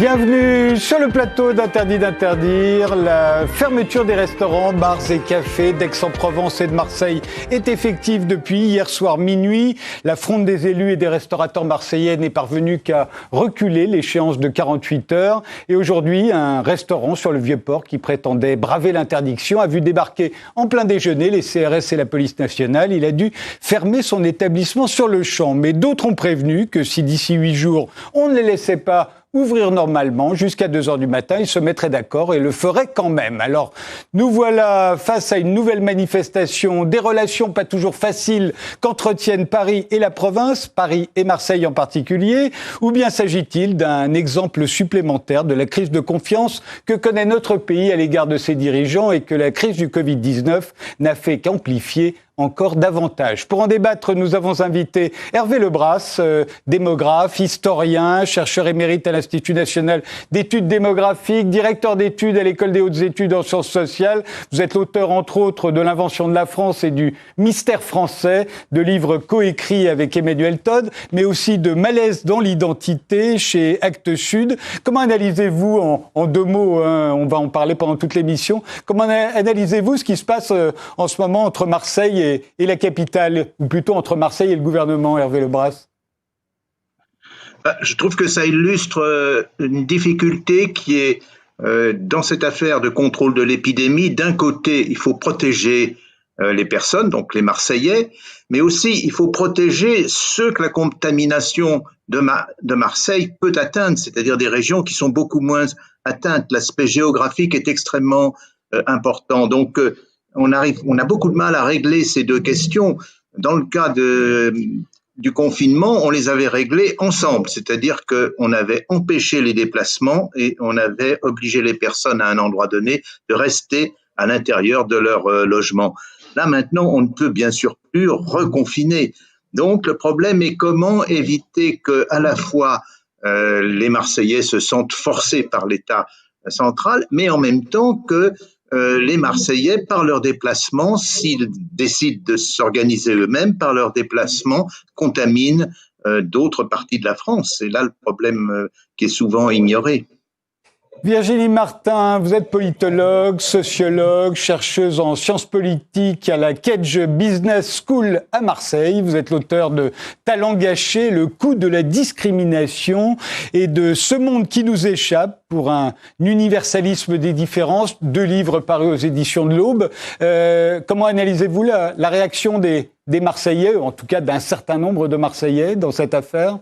Bienvenue sur le plateau d'Interdit d'interdire. La fermeture des restaurants, bars et cafés d'Aix-en-Provence et de Marseille est effective depuis hier soir minuit. La fronde des élus et des restaurateurs marseillais n'est parvenue qu'à reculer l'échéance de 48 heures. Et aujourd'hui, un restaurant sur le Vieux-Port qui prétendait braver l'interdiction a vu débarquer en plein déjeuner les CRS et la police nationale. Il a dû fermer son établissement sur le champ. Mais d'autres ont prévenu que si d'ici 8 jours, on ne les laissait pas ouvrir normalement jusqu'à 2h du matin, ils se mettraient d'accord et le feraient quand même. Alors, nous voilà face à une nouvelle manifestation, des relations pas toujours faciles qu'entretiennent Paris et la province, Paris et Marseille en particulier, ou bien s'agit-il d'un exemple supplémentaire de la crise de confiance que connaît notre pays à l'égard de ses dirigeants et que la crise du Covid-19 n'a fait qu'amplifier encore davantage. Pour en débattre, nous avons invité Hervé Lebras, démographe, historien, chercheur émérite à l'Institut national d'études démographiques, directeur d'études à l'École des hautes études en sciences sociales. Vous êtes l'auteur, entre autres, de L'invention de la France et du Mystère français, de livres coécrits avec Emmanuel Todd, mais aussi de Malaise dans l'identité chez Actes Sud. Comment analysez-vous, en 2 mots, on va en parler pendant toute l'émission, comment analysez-vous ce qui se passe en ce moment entre Marseille et la capitale, ou plutôt entre Marseille et le gouvernement, Hervé Lebras? Je trouve que ça illustre une difficulté qui est dans cette affaire de contrôle de l'épidémie. D'un côté, il faut protéger les personnes, donc les Marseillais, mais aussi il faut protéger ceux que la contamination de Marseille peut atteindre, c'est-à-dire des régions qui sont beaucoup moins atteintes. L'aspect géographique est extrêmement important. Donc, on a beaucoup de mal à régler ces deux questions. Dans le cas du confinement, on les avait réglées ensemble, c'est-à-dire qu'on avait empêché les déplacements et on avait obligé les personnes à un endroit donné de rester à l'intérieur de leur logement. Là, maintenant, on ne peut bien sûr plus reconfiner. Donc, le problème est comment éviter que, à la fois, les Marseillais se sentent forcés par l'État central, mais en même temps que les Marseillais, par leur déplacement, s'ils décident de s'organiser eux-mêmes, par leur déplacement, contaminent d'autres parties de la France. C'est là le problème qui est souvent ignoré. Virginie Martin, vous êtes politologue, sociologue, chercheuse en sciences politiques à la Kedge Business School à Marseille. Vous êtes l'auteur de Talent gâché, le coût de la discrimination et de Ce monde qui nous échappe pour un universalisme des différences, 2 livres parus aux éditions de l'Aube. Comment analysez-vous la réaction des Marseillais, en tout cas d'un certain nombre de Marseillais dans cette affaire ?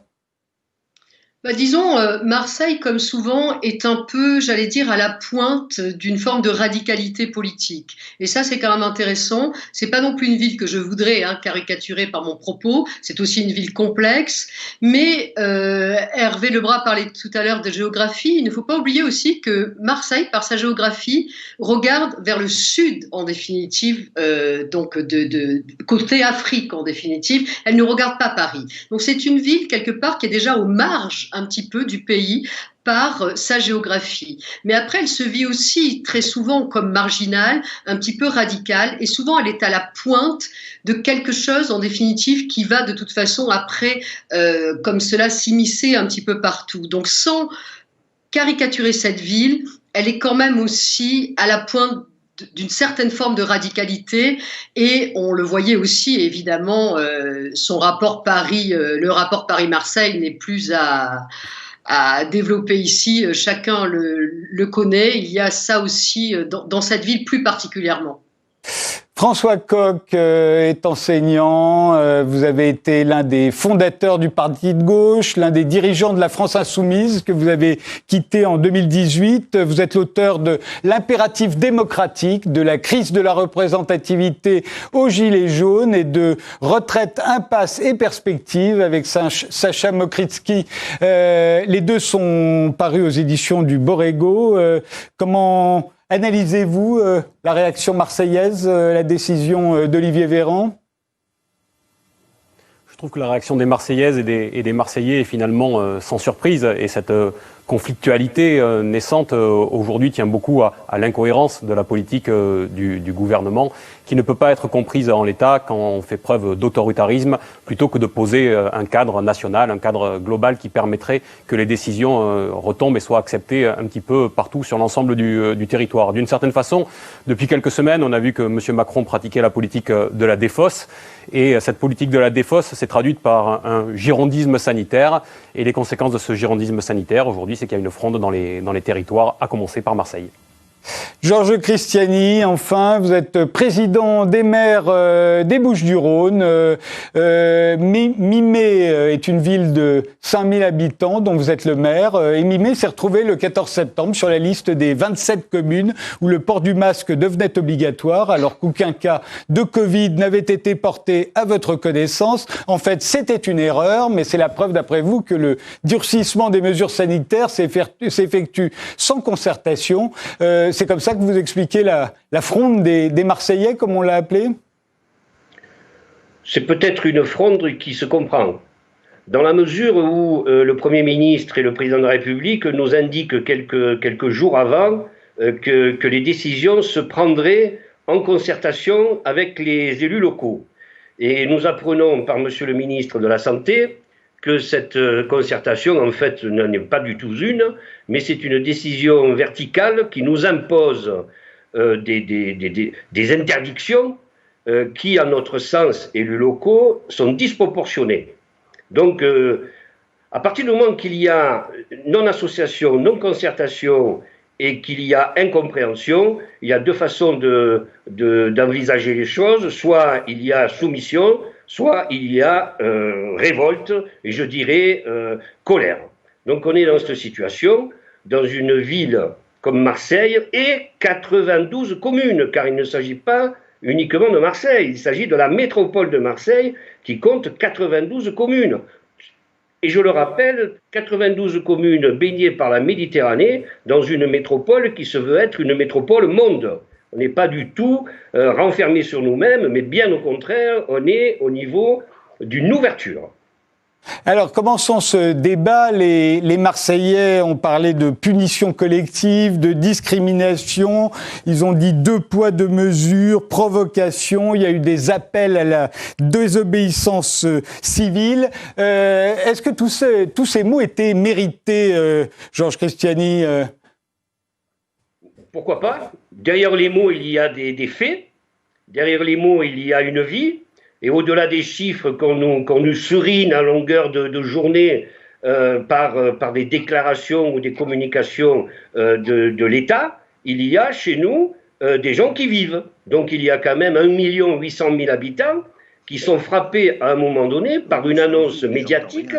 Disons, Marseille, comme souvent, est un peu, j'allais dire, à la pointe d'une forme de radicalité politique. Et ça, c'est quand même intéressant. C'est pas non plus une ville que je voudrais caricaturer par mon propos. C'est aussi une ville complexe. Mais Hervé Lebras parlait tout à l'heure de géographie. Il ne faut pas oublier aussi que Marseille, par sa géographie, regarde vers le sud, en définitive, donc de côté Afrique, en définitive. Elle ne regarde pas Paris. Donc c'est une ville, quelque part, qui est déjà aux marges un petit peu du pays par sa géographie. Mais après, elle se vit aussi très souvent comme marginale, un petit peu radicale, et souvent elle est à la pointe de quelque chose, en définitive, qui va de toute façon après, comme cela, s'immiscer un petit peu partout. Donc sans caricaturer cette ville, elle est quand même aussi à la pointe d'une certaine forme de radicalité, et on le voyait aussi évidemment, son rapport le rapport Paris-Marseille n'est plus à développer ici, chacun le connaît. Il y a ça aussi dans cette ville plus particulièrement. François Coq est enseignant, vous avez été l'un des fondateurs du Parti de gauche, l'un des dirigeants de la France insoumise que vous avez quitté en 2018. Vous êtes l'auteur de L'impératif démocratique, de la crise de la représentativité aux Gilets jaunes et de Retraite, impasse et perspective avec Sacha Mokritsky. Les 2 sont parus aux éditions du Borrego. Comment analysez-vous la réaction marseillaise, la décision d'Olivier Véran ? Je trouve que la réaction des Marseillaises et des Marseillais est finalement sans surprise. Et cette conflictualité naissante aujourd'hui tient beaucoup à l'incohérence de la politique du gouvernement, qui ne peut pas être comprise en l'état quand on fait preuve d'autoritarisme, plutôt que de poser un cadre national, un cadre global qui permettrait que les décisions retombent et soient acceptées un petit peu partout sur l'ensemble du territoire. D'une certaine façon, depuis quelques semaines, on a vu que M. Macron pratiquait la politique de la défausse, et cette politique de la défausse s'est traduite par un girondisme sanitaire, et les conséquences de ce girondisme sanitaire aujourd'hui, c'est qu'il y a une fronde dans les territoires, à commencer par Marseille. Georges Christiani, enfin, vous êtes président des maires des Bouches-du-Rhône. Mimé est une ville de 5000 habitants dont vous êtes le maire. Et Mimé s'est retrouvé le 14 septembre sur la liste des 27 communes où le port du masque devenait obligatoire, alors qu'aucun cas de Covid n'avait été porté à votre connaissance. En fait, c'était une erreur, mais c'est la preuve, d'après vous, que le durcissement des mesures sanitaires s'effectue sans concertation. C'est comme ça que vous expliquez la fronde des Marseillais, comme on l'a appelé ? C'est peut-être une fronde qui se comprend. Dans la mesure où le Premier ministre et le Président de la République nous indiquent quelques jours avant que les décisions se prendraient en concertation avec les élus locaux. Et nous apprenons par Monsieur le ministre de la Santé que cette concertation, en fait, n'en est pas du tout une, mais c'est une décision verticale qui nous impose des interdictions qui, à notre sens, élus locaux, sont disproportionnées. Donc, à partir du moment qu'il y a non-association, non-concertation et qu'il y a incompréhension, il y a deux façons d'envisager les choses. Soit il y a soumission, soit il y a révolte, et je dirais colère. Donc on est dans cette situation, dans une ville comme Marseille et 92 communes, car il ne s'agit pas uniquement de Marseille, il s'agit de la métropole de Marseille qui compte 92 communes. Et je le rappelle, 92 communes baignées par la Méditerranée dans une métropole qui se veut être une métropole monde. On n'est pas du tout renfermé sur nous-mêmes, mais bien au contraire, on est au niveau d'une ouverture. Alors, commençons ce débat. Les Marseillais ont parlé de punition collective, de discrimination. Ils ont dit 2 poids, 2 mesures, provocation. Il y a eu des appels à la désobéissance civile. Est-ce que tous ces mots étaient mérités, Georges Christiani ? Pourquoi pas ? Derrière les mots, il y a des faits. Derrière les mots, il y a une vie. Et au-delà des chiffres qu'on nous surine à longueur de journée par des déclarations ou des communications de l'État, il y a chez nous des gens qui vivent. Donc il y a quand même 1 800 000 habitants qui sont frappés à un moment donné par une annonce médiatique,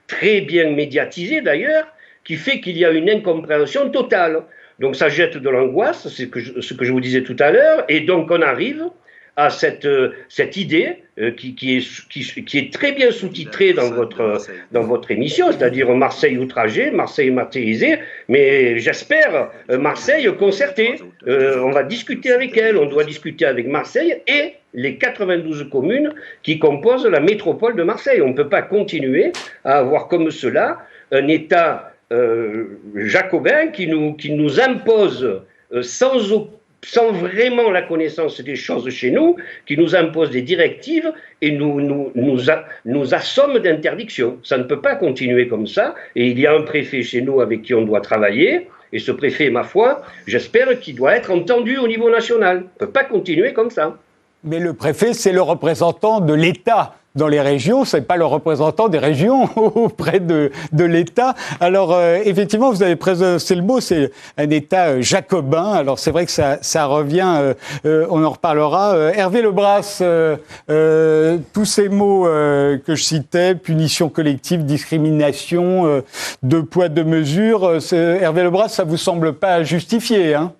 très bien médiatisée d'ailleurs, qui fait qu'il y a une incompréhension totale. Donc ça jette de l'angoisse, c'est ce que je vous disais tout à l'heure, et donc on arrive à cette idée qui est très bien sous-titrée dans votre émission, c'est-à-dire Marseille outragée, Marseille martyrisée, mais j'espère Marseille concertée. On va discuter avec elle, on doit discuter avec Marseille et les 92 communes qui composent la métropole de Marseille. On ne peut pas continuer à avoir comme cela un État jacobin qui nous impose sans vraiment la connaissance des choses chez nous, qui nous impose des directives et nous assomme d'interdictions. Ça ne peut pas continuer comme ça. Et il y a un préfet chez nous avec qui on doit travailler. Et ce préfet, ma foi, j'espère qu'il doit être entendu au niveau national. On ne peut pas continuer comme ça. Mais le préfet, c'est le représentant de l'État. Dans les régions, c'est pas le représentant des régions auprès de l'État. Alors, effectivement, vous avez précisé le mot, c'est un État jacobin. Alors, c'est vrai que ça revient, on en reparlera. Hervé Lebras, tous ces mots que je citais, punition collective, discrimination, 2 poids, 2 mesures, Hervé Lebras, ça vous semble pas justifié, hein ?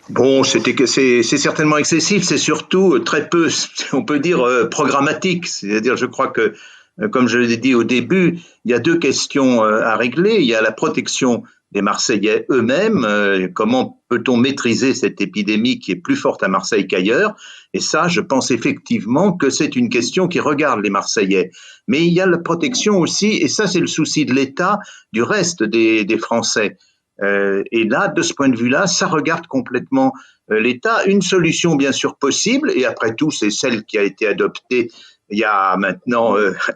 Bon, c'est certainement excessif, c'est surtout très peu, on peut dire, programmatique. C'est-à-dire, je crois que, comme je l'ai dit au début, il y a 2 questions à régler. Il y a la protection des Marseillais eux-mêmes. Comment peut-on maîtriser cette épidémie qui est plus forte à Marseille qu'ailleurs ? Et ça, je pense effectivement que c'est une question qui regarde les Marseillais. Mais il y a la protection aussi, et ça c'est le souci de l'État, du reste des Français. Et là, de ce point de vue-là, ça regarde complètement l'État. Une solution bien sûr possible, et après tout, c'est celle qui a été adoptée il y a maintenant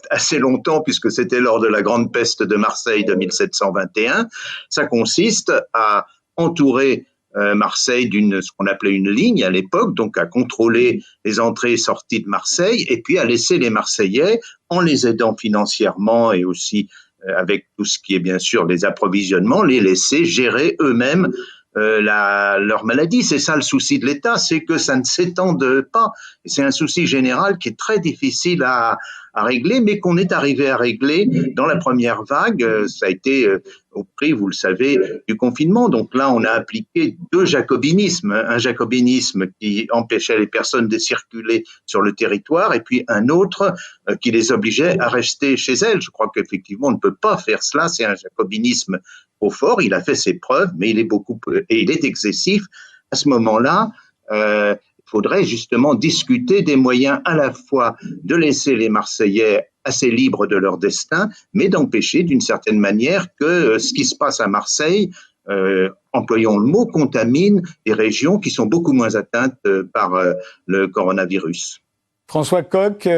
assez longtemps, puisque c'était lors de la grande peste de Marseille de 1721. Ça consiste à entourer Marseille ce qu'on appelait une ligne à l'époque, donc à contrôler les entrées et sorties de Marseille, et puis à laisser les Marseillais, en les aidant financièrement et aussi avec tout ce qui est bien sûr les approvisionnements, les laisser gérer eux-mêmes leur maladie. C'est ça le souci de l'État, c'est que ça ne s'étende pas. Et c'est un souci général qui est très difficile à régler, mais qu'on est arrivé à régler dans la première vague. Ça a été au prix, vous le savez, du confinement. Donc là, on a appliqué deux jacobinismes. Un jacobinisme qui empêchait les personnes de circuler sur le territoire, et puis un autre qui les obligeait à rester chez elles. Je crois qu'effectivement, on ne peut pas faire cela. C'est un jacobinisme trop fort. Il a fait ses preuves, mais il est excessif. À ce moment-là, il faudrait justement discuter des moyens à la fois de laisser les Marseillais assez libres de leur destin, mais d'empêcher d'une certaine manière que ce qui se passe à Marseille, employons le mot, contamine des régions qui sont beaucoup moins atteintes par le coronavirus. François Coq,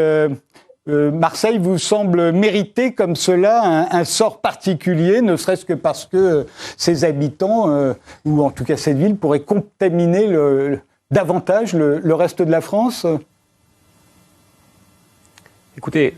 Marseille vous semble mériter comme cela un sort particulier, ne serait-ce que parce que ses habitants, ou en tout cas cette ville, pourraient contaminer davantage le reste de la France? Écoutez,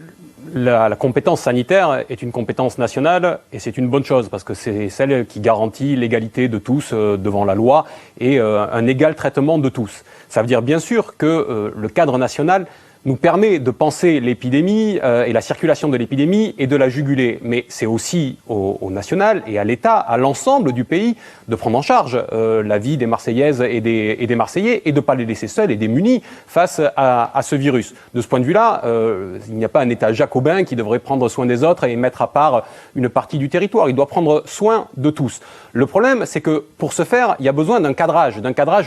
la compétence sanitaire est une compétence nationale et c'est une bonne chose parce que c'est celle qui garantit l'égalité de tous devant la loi et un égal traitement de tous. Ça veut dire bien sûr que le cadre national nous permet de penser l'épidémie et la circulation de l'épidémie et de la juguler. Mais c'est aussi au national et à l'État, à l'ensemble du pays, de prendre en charge la vie des Marseillaises et des Marseillais et de ne pas les laisser seuls et démunis face à ce virus. De ce point de vue-là, il n'y a pas un État jacobin qui devrait prendre soin des autres et mettre à part une partie du territoire. Il doit prendre soin de tous. Le problème, c'est que pour ce faire, il y a besoin d'un cadrage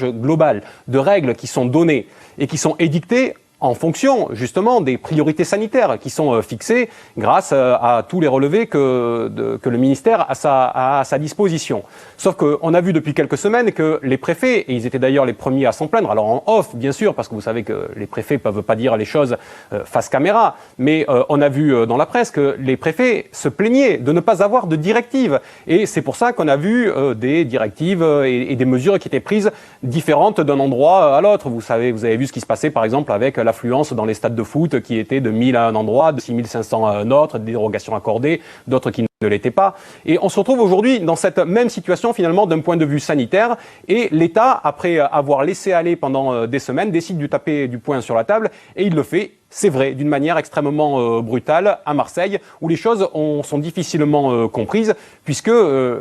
global, de règles qui sont données et qui sont édictées en fonction justement des priorités sanitaires qui sont fixées grâce à tous les relevés que le ministère a à sa disposition. Sauf qu'on a vu depuis quelques semaines que les préfets, et ils étaient d'ailleurs les premiers à s'en plaindre, alors en off bien sûr, parce que vous savez que les préfets ne peuvent pas dire les choses face caméra, mais on a vu dans la presse que les préfets se plaignaient de ne pas avoir de directives. Et c'est pour ça qu'on a vu des directives et des mesures qui étaient prises différentes d'un endroit à l'autre. Vous avez vu ce qui se passait par exemple avec l'affluence dans les stades de foot qui était de 1000 à un endroit, de 6500 à un autre, des dérogations accordées, d'autres qui ne l'étaient pas. Et on se retrouve aujourd'hui dans cette même situation finalement d'un point de vue sanitaire et l'État, après avoir laissé aller pendant des semaines, décide de taper du poing sur la table et il le fait, c'est vrai, d'une manière extrêmement brutale à Marseille où les choses sont difficilement comprises puisque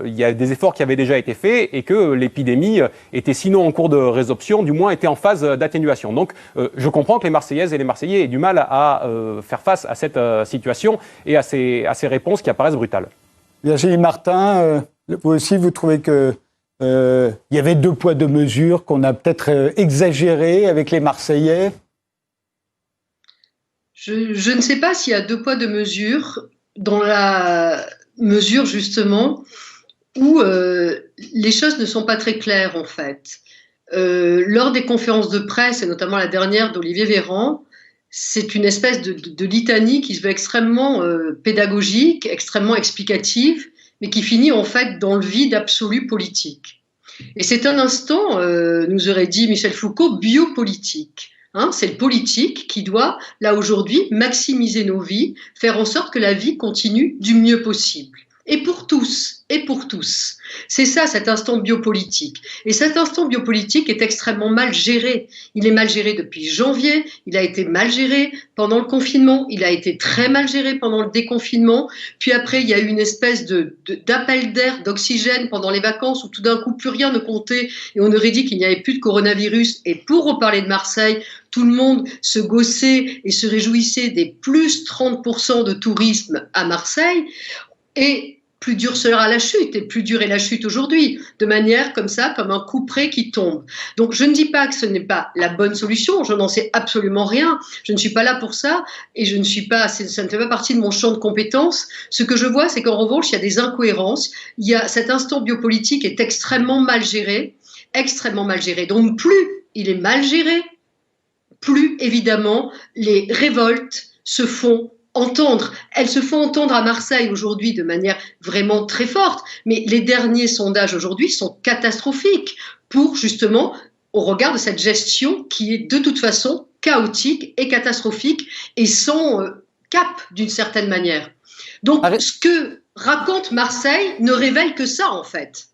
il y a des efforts qui avaient déjà été faits et que l'épidémie était sinon en cours de résorption, du moins était en phase d'atténuation. Donc je comprends que les Marseillaises et les Marseillais aient du mal à faire face à cette situation et à ces réponses qui apparaissent brutales. Virginie Martin, vous aussi, vous trouvez que il y avait 2 poids 2 mesures, qu'on a peut-être exagéré avec les Marseillais? Je ne sais pas s'il y a 2 poids 2 mesures, dans la mesure justement où les choses ne sont pas très claires en fait. Lors des conférences de presse, et notamment la dernière d'Olivier Véran, c'est une espèce de litanie qui se veut extrêmement pédagogique, extrêmement explicative, mais qui finit en fait dans le vide absolu politique. Et c'est un instant, nous aurait dit Michel Foucault, biopolitique. Hein, c'est le politique qui doit, là aujourd'hui, maximiser nos vies, faire en sorte que la vie continue du mieux possible. Et pour tous, et pour tous. C'est ça, cet instant biopolitique. Et cet instant biopolitique est extrêmement mal géré. Il est mal géré depuis janvier, il a été mal géré pendant le confinement, il a été très mal géré pendant le déconfinement, puis après il y a eu une espèce d'appel d'air, d'oxygène pendant les vacances où tout d'un coup plus rien ne comptait et on aurait dit qu'il n'y avait plus de coronavirus. Et pour reparler de Marseille, tout le monde se gaussait et se réjouissait des plus 30% de tourisme à Marseille. Et plus dure sera la chute, et plus dure est la chute aujourd'hui, de manière comme ça, comme un couperet qui tombe. Donc je ne dis pas que ce n'est pas la bonne solution, je n'en sais absolument rien, je ne suis pas là pour ça, et ça ne fait pas partie de mon champ de compétences. Ce que je vois, c'est qu'en revanche, il y a des incohérences, cet instant biopolitique est extrêmement mal géré. Donc plus il est mal géré, plus évidemment les révoltes se font entendre. Elles se font entendre à Marseille aujourd'hui de manière vraiment très forte, mais les derniers sondages aujourd'hui sont catastrophiques pour justement, au regard de cette gestion qui est de toute façon chaotique et catastrophique et sans cap d'une certaine manière. Donc ce que raconte Marseille ne révèle que ça en fait.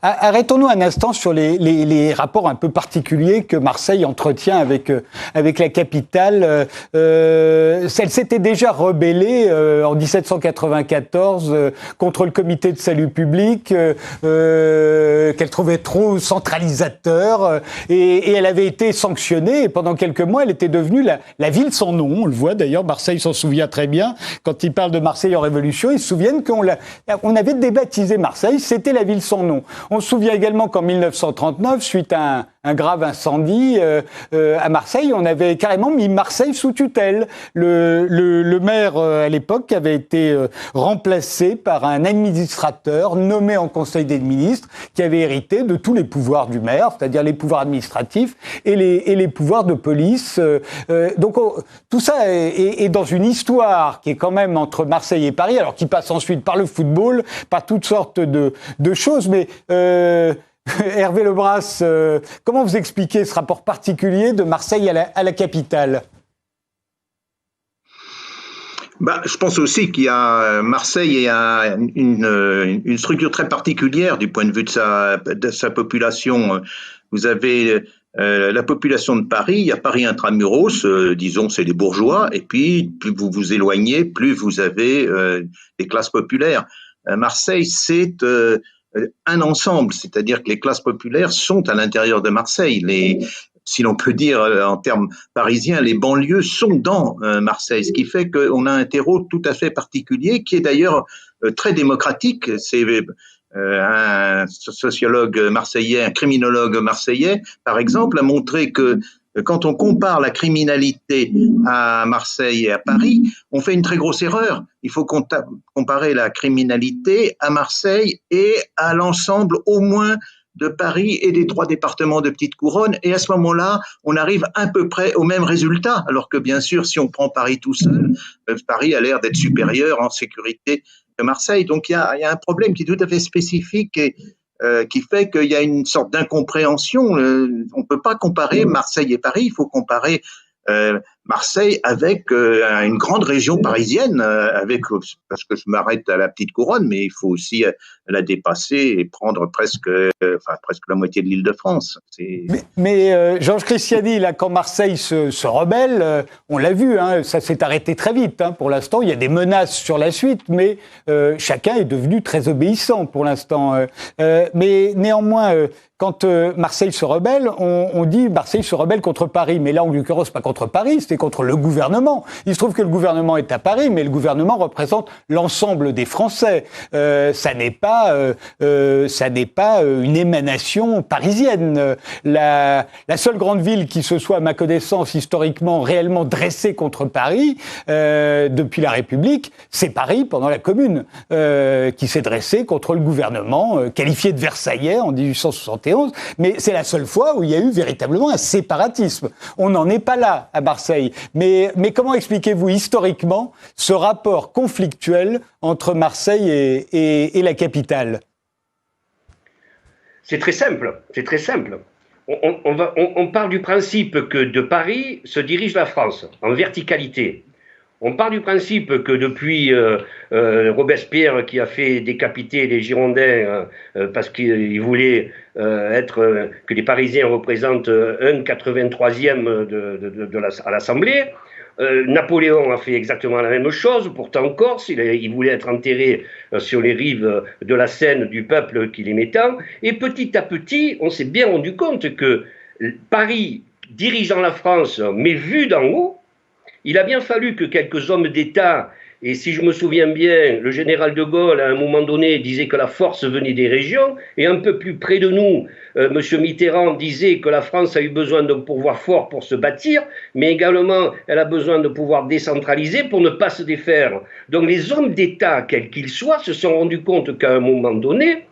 Arrêtons-nous un instant sur les rapports un peu particuliers que Marseille entretient avec la capitale. Elle s'était déjà rebellée en 1794 contre le comité de salut public qu'elle trouvait trop centralisateur et elle avait été sanctionnée et pendant quelques mois elle était devenue la ville sans nom. On le voit d'ailleurs, Marseille s'en souvient très bien. Quand ils parlent de Marseille en Révolution, ils se souviennent qu'on avait débaptisé Marseille, c'était la ville sans nom. On se souvient également qu'en 1939, suite à un grave incendie à Marseille, on avait carrément mis Marseille sous tutelle. Le maire à l'époque avait été remplacé par un administrateur nommé en Conseil des ministres qui avait hérité de tous les pouvoirs du maire, c'est-à-dire les pouvoirs administratifs et les pouvoirs de police. Donc tout ça est dans une histoire qui est quand même entre Marseille et Paris, alors qui passe ensuite par le football, par toutes sortes de choses, mais Hervé Lebras, comment vous expliquez ce rapport particulier de Marseille à la capitale ? Je pense aussi qu'il y a Marseille a une structure très particulière du point de vue de sa population. Vous avez la population de Paris, il y a Paris intramuros, disons c'est les bourgeois, et puis plus vous vous éloignez, plus vous avez des classes populaires. Marseille, c'est un ensemble, c'est-à-dire que les classes populaires sont à l'intérieur de Marseille. Si l'on peut dire en termes parisiens, les banlieues sont dans Marseille, ce qui fait qu'on a un terreau tout à fait particulier, qui est d'ailleurs très démocratique. C'est un sociologue marseillais, un criminologue marseillais, par exemple, a montré que quand on compare la criminalité à Marseille et à Paris, on fait une très grosse erreur. Il faut comparer la criminalité à Marseille et à l'ensemble au moins de Paris et des 3 départements de Petite Couronne. Et à ce moment-là, on arrive à peu près au même résultat. Alors que bien sûr, si on prend Paris tout seul, Paris a l'air d'être supérieur en sécurité que Marseille. Donc il y a un problème qui est tout à fait spécifique et qui fait qu'il y a une sorte d'incompréhension. On ne peut pas comparer Marseille et Paris, il faut comparer Marseille avec une grande région parisienne, parce que je m'arrête à la Petite Couronne, mais il faut aussi la dépasser et prendre presque la moitié de l'Île-de-France. Mais Georges Christiani, là, quand Marseille se rebelle, on l'a vu, hein, ça s'est arrêté très vite. Hein, pour l'instant, il y a des menaces sur la suite, mais chacun est devenu très obéissant pour l'instant. Mais néanmoins, quand Marseille se rebelle, on dit Marseille se rebelle contre Paris. Mais là, en l'occurrence, pas contre Paris, c'était contre le gouvernement. Il se trouve que le gouvernement est à Paris, mais le gouvernement représente l'ensemble des Français. Ça n'est pas une émanation parisienne. La seule grande ville qui se soit, à ma connaissance, historiquement réellement dressée contre Paris depuis la République, c'est Paris pendant la Commune, qui s'est dressée contre le gouvernement, qualifié de Versaillais en 1871. Mais c'est la seule fois où il y a eu véritablement un séparatisme. On n'en est pas là à Marseille. Mais comment expliquez-vous historiquement ce rapport conflictuel entre Marseille et la capitale ? C'est très simple. On part du principe que de Paris se dirige la France, en verticalité. On part du principe que depuis Robespierre, qui a fait décapiter les Girondins parce qu'il voulait que les Parisiens représentent 1,83e à l'Assemblée, Napoléon a fait exactement la même chose. Pourtant, en Corse, il voulait être enterré sur les rives de la Seine du peuple qu'il aimait tant. Et petit à petit, on s'est bien rendu compte que Paris, dirigeant la France, mais vu d'en haut, il a bien fallu que quelques hommes d'État Et si je me souviens bien, le général de Gaulle, à un moment donné, disait que la force venait des régions, et un peu plus près de nous, M. Mitterrand disait que la France a eu besoin d'un pouvoir fort pour se bâtir, mais également elle a besoin de pouvoir décentraliser pour ne pas se défaire. Donc les hommes d'État, quels qu'ils soient, se sont rendus compte qu'à un moment donné,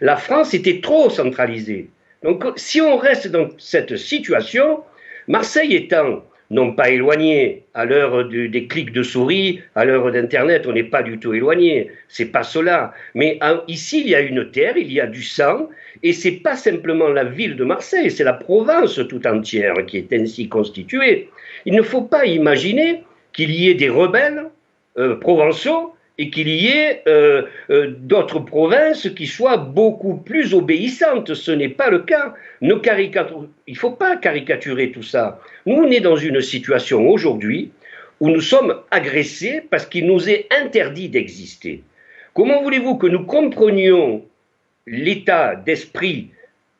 la France était trop centralisée. Donc si on reste dans cette situation, Marseille étant non pas éloigné à l'heure des clics de souris, à l'heure d'Internet, on n'est pas du tout éloigné, c'est pas cela. Mais ici, il y a une terre, il y a du sang, et c'est pas simplement la ville de Marseille, c'est la Provence tout entière qui est ainsi constituée. Il ne faut pas imaginer qu'il y ait des rebelles provençaux et qu'il y ait d'autres provinces qui soient beaucoup plus obéissantes. Ce n'est pas le cas. Il ne faut pas caricaturer tout ça. Nous, on est dans une situation aujourd'hui où nous sommes agressés parce qu'il nous est interdit d'exister. Comment voulez-vous que nous comprenions l'état d'esprit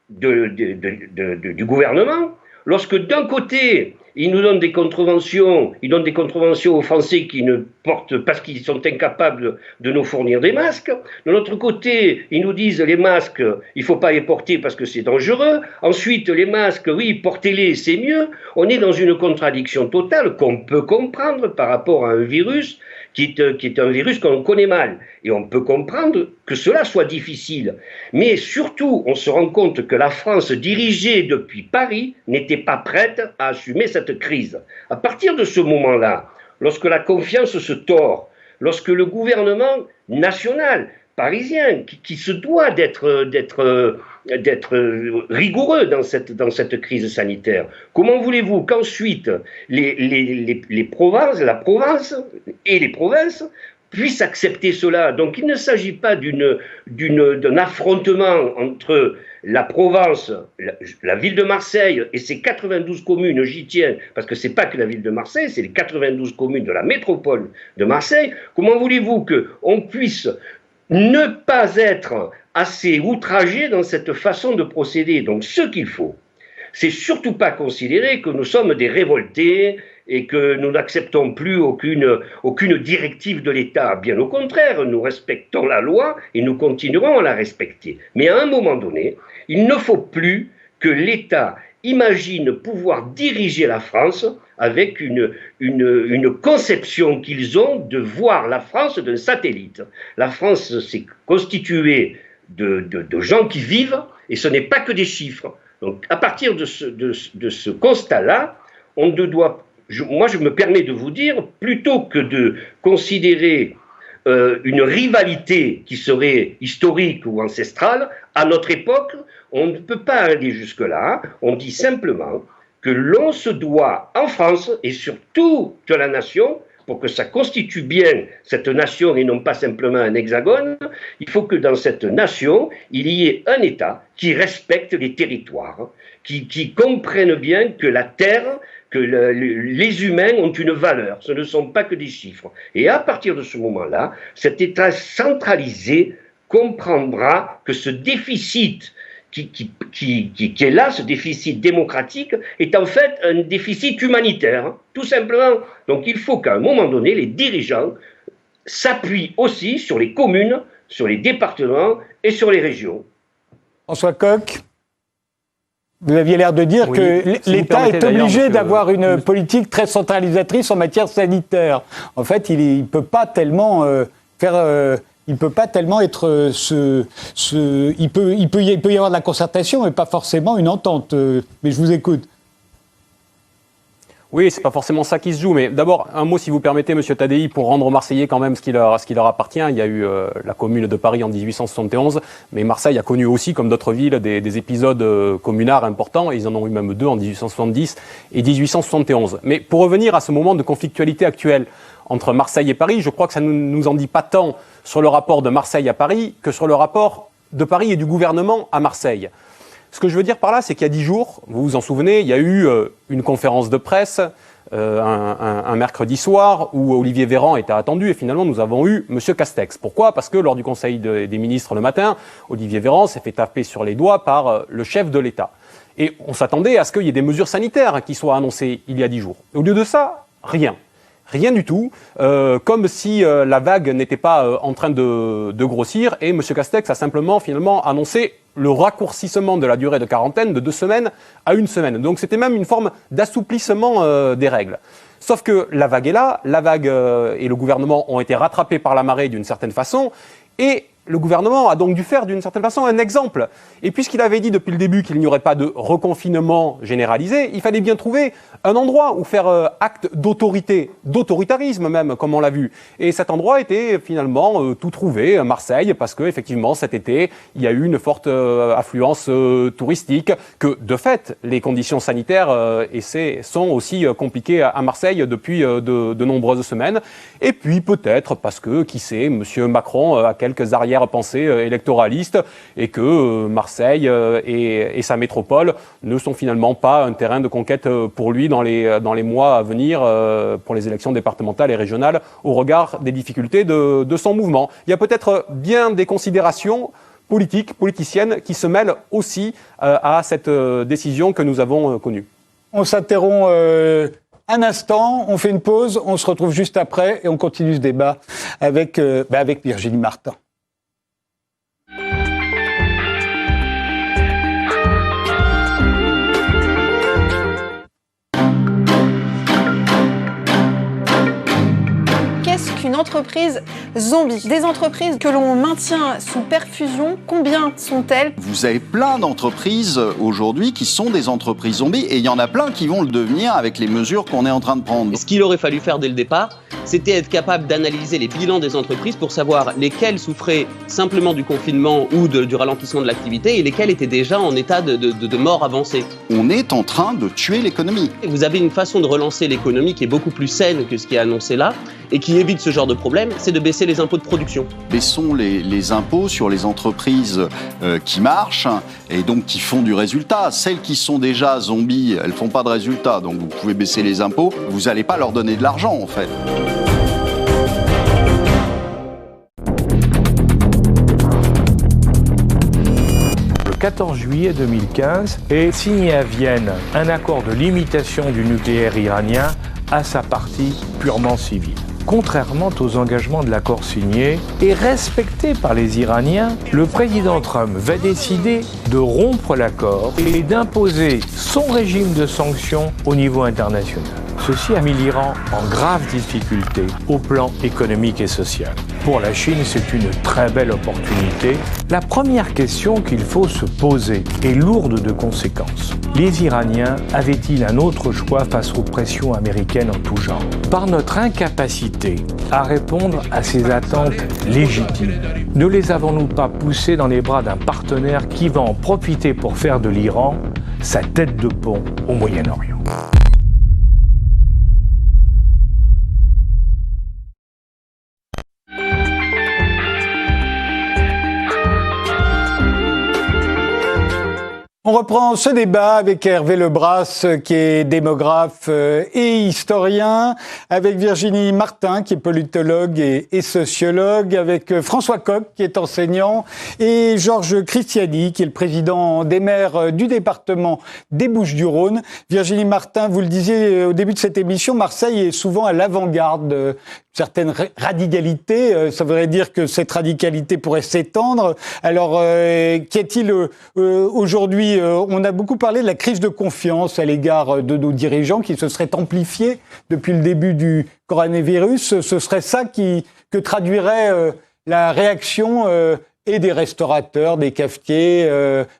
du gouvernement lorsque d'un côté, ils nous donnent des contraventions, aux Français qui ne portent parce qu'ils sont incapables de nous fournir des masques. De l'autre côté, ils nous disent les masques, il ne faut pas les porter parce que c'est dangereux. Ensuite, les masques, oui, portez-les, c'est mieux. On est dans une contradiction totale qu'on peut comprendre par rapport à un virus qui est un virus qu'on connaît mal. Et on peut comprendre que cela soit difficile. Mais surtout, on se rend compte que la France, dirigée depuis Paris, n'était pas prête à assumer cette crise. À partir de ce moment-là, lorsque la confiance se tord, lorsque le gouvernement national, parisien, qui se doit d'être rigoureux dans cette crise sanitaire. Comment voulez-vous qu'ensuite les provinces, la Provence et les provinces puissent accepter cela? Donc il ne s'agit pas d'un affrontement entre la Provence, la ville de Marseille et ses 92 communes, j'y tiens, parce que ce n'est pas que la ville de Marseille, c'est les 92 communes de la métropole de Marseille. Comment voulez-vous qu'on puisse ne pas être assez outragé dans cette façon de procéder? Donc ce qu'il faut, c'est surtout pas considérer que nous sommes des révoltés et que nous n'acceptons plus aucune directive de l'État. Bien au contraire, nous respectons la loi et nous continuerons à la respecter. Mais à un moment donné, il ne faut plus que l'État imagine pouvoir diriger la France avec une conception qu'ils ont de voir la France d'un satellite. La France s'est constituée de gens qui vivent, et ce n'est pas que des chiffres. Donc à partir de ce constat-là, moi je me permets de vous dire, plutôt que de considérer une rivalité qui serait historique ou ancestrale, à notre époque, on ne peut pas aller jusque-là. On dit simplement que l'on se doit, en France, et surtout de la nation, pour que ça constitue bien cette nation et non pas simplement un hexagone, il faut que dans cette nation, il y ait un État qui respecte les territoires, qui comprenne bien que la terre, que les humains ont une valeur, ce ne sont pas que des chiffres. Et à partir de ce moment-là, cet État centralisé comprendra que ce déficit qui est là, ce déficit démocratique, est en fait un déficit humanitaire, tout simplement. Donc il faut qu'à un moment donné, les dirigeants s'appuient aussi sur les communes, sur les départements et sur les régions. François Coq, vous aviez l'air de dire que l'État est obligé d'avoir une politique très centralisatrice en matière sanitaire. En fait, il ne peut pas tellement il peut pas tellement être il peut y avoir de la concertation, mais pas forcément une entente. Mais je vous écoute. Oui, c'est pas forcément ça qui se joue, mais d'abord, un mot si vous permettez, Monsieur Tadei, pour rendre aux Marseillais quand même ce qui leur appartient. Il y a eu la commune de Paris en 1871, mais Marseille a connu aussi, comme d'autres villes, des épisodes communards importants, et ils en ont eu même deux en 1870 et 1871. Mais pour revenir à ce moment de conflictualité actuelle entre Marseille et Paris, je crois que ça ne nous en dit pas tant sur le rapport de Marseille à Paris que sur le rapport de Paris et du gouvernement à Marseille. Ce que je veux dire par là, c'est qu'il y a 10 jours, vous vous en souvenez, il y a eu une conférence de presse un mercredi soir où Olivier Véran était attendu et finalement nous avons eu M. Castex. Pourquoi ? Parce que lors du Conseil des ministres le matin, Olivier Véran s'est fait taper sur les doigts par le chef de l'État. Et on s'attendait à ce qu'il y ait des mesures sanitaires qui soient annoncées il y a 10 jours. Et au lieu de ça, rien. Rien du tout, comme si la vague n'était pas en train de grossir, et M. Castex a simplement finalement annoncé le raccourcissement de la durée de quarantaine de 2 semaines à 1 semaine. Donc c'était même une forme d'assouplissement des règles. Sauf que la vague est là, la vague et le gouvernement ont été rattrapés par la marée d'une certaine façon, et le gouvernement a donc dû faire d'une certaine façon un exemple. Et puisqu'il avait dit depuis le début qu'il n'y aurait pas de reconfinement généralisé, il fallait bien trouver un endroit où faire acte d'autorité, d'autoritarisme même, comme on l'a vu. Et cet endroit était finalement tout trouvé, Marseille, parce que effectivement cet été, il y a eu une forte affluence touristique, que de fait, les conditions sanitaires sont aussi compliquées à Marseille depuis de nombreuses semaines. Et puis peut-être parce que, qui sait, M. Macron a quelques arrière-pensées électoralistes et que Marseille et sa métropole ne sont finalement pas un terrain de conquête pour lui dans les mois à venir pour les élections départementales et régionales au regard des difficultés de son mouvement. Il y a peut-être bien des considérations politiciennes qui se mêlent aussi à cette décision que nous avons connue. On s'interrompt un instant, on fait une pause, on se retrouve juste après et on continue ce débat avec Virginie Martin. Qu'est-ce qu'une entreprise zombie? Des entreprises que l'on maintient sous perfusion, combien sont-elles? Vous avez plein d'entreprises aujourd'hui qui sont des entreprises zombies et il y en a plein qui vont le devenir avec les mesures qu'on est en train de prendre. Et ce qu'il aurait fallu faire dès le départ, c'était être capable d'analyser les bilans des entreprises pour savoir lesquelles souffraient simplement du confinement ou du ralentissement de l'activité et lesquelles étaient déjà en état de mort avancée. On est en train de tuer l'économie. Vous avez une façon de relancer l'économie qui est beaucoup plus saine que ce qui est annoncé là et qui évite ce genre de problème, c'est de baisser les impôts de production. Baissons les impôts sur les entreprises qui marchent et donc qui font du résultat. Celles qui sont déjà zombies, elles font pas de résultat, donc vous pouvez baisser les impôts, vous n'allez pas leur donner de l'argent en fait. Le 14 juillet 2015 est signé à Vienne un accord de limitation du nucléaire iranien à sa partie purement civile. Contrairement aux engagements de l'accord signé et respecté par les Iraniens, le président Trump va décider de rompre l'accord et d'imposer son régime de sanctions au niveau international. Ceci a mis l'Iran en grave difficulté au plan économique et social. Pour la Chine, c'est une très belle opportunité. La première question qu'il faut se poser est lourde de conséquences. Les Iraniens avaient-ils un autre choix face aux pressions américaines en tout genre? Par notre incapacité à répondre à ces attentes légitimes, ne les avons-nous pas poussés dans les bras d'un partenaire qui va en profiter pour faire de l'Iran sa tête de pont au Moyen-Orient? On reprend ce débat avec Hervé Lebras, qui est démographe et historien, avec Virginie Martin, qui est politologue et sociologue, avec François Coq, qui est enseignant, et Georges Cristiani, qui est le président des maires du département des Bouches-du-Rhône. Virginie Martin, vous le disiez au début de cette émission, Marseille est souvent à l'avant-garde de certaines radicalités. Ça voudrait dire que cette radicalité pourrait s'étendre. Alors, qu'y a-t-il aujourd'hui? On a beaucoup parlé de la crise de confiance à l'égard de nos dirigeants qui se serait amplifiée depuis le début du coronavirus. Ce serait ça que traduirait la réaction et des restaurateurs, des cafetiers,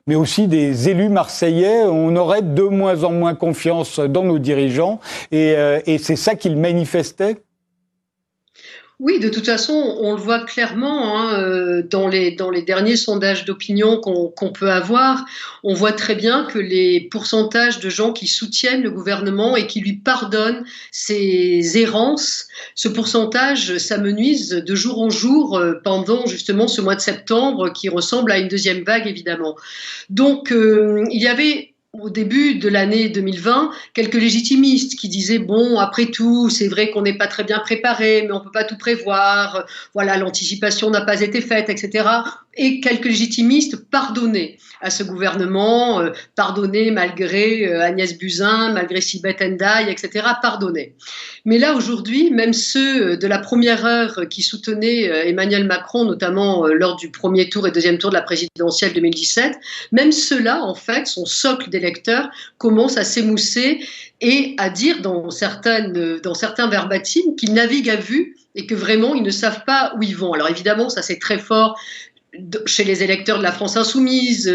mais aussi des élus marseillais. On aurait de moins en moins confiance dans nos dirigeants et c'est ça qu'ils manifestaient. Oui, de toute façon, on le voit clairement dans les derniers sondages d'opinion qu'on peut avoir. On voit très bien que les pourcentages de gens qui soutiennent le gouvernement et qui lui pardonnent ses errances, ce pourcentage s'amenuise de jour en jour pendant justement ce mois de septembre qui ressemble à une deuxième vague évidemment. Donc il y avait au début de l'année 2020, quelques légitimistes qui disaient « Bon, après tout, c'est vrai qu'on n'est pas très bien préparé, mais on ne peut pas tout prévoir. Voilà, l'anticipation n'a pas été faite, etc. » et quelques légitimistes pardonnaient à ce gouvernement, pardonnaient malgré Agnès Buzyn, malgré Sibeth Ndiaye, etc., pardonnaient. Mais là, aujourd'hui, même ceux de la première heure qui soutenaient Emmanuel Macron, notamment lors du premier tour et deuxième tour de la présidentielle 2017, même ceux-là, en fait, son socle d'électeurs commence à s'émousser et à dire dans certains verbatims qu'ils naviguent à vue et que vraiment ils ne savent pas où ils vont. Alors évidemment, ça c'est très fort chez les électeurs de la France Insoumise,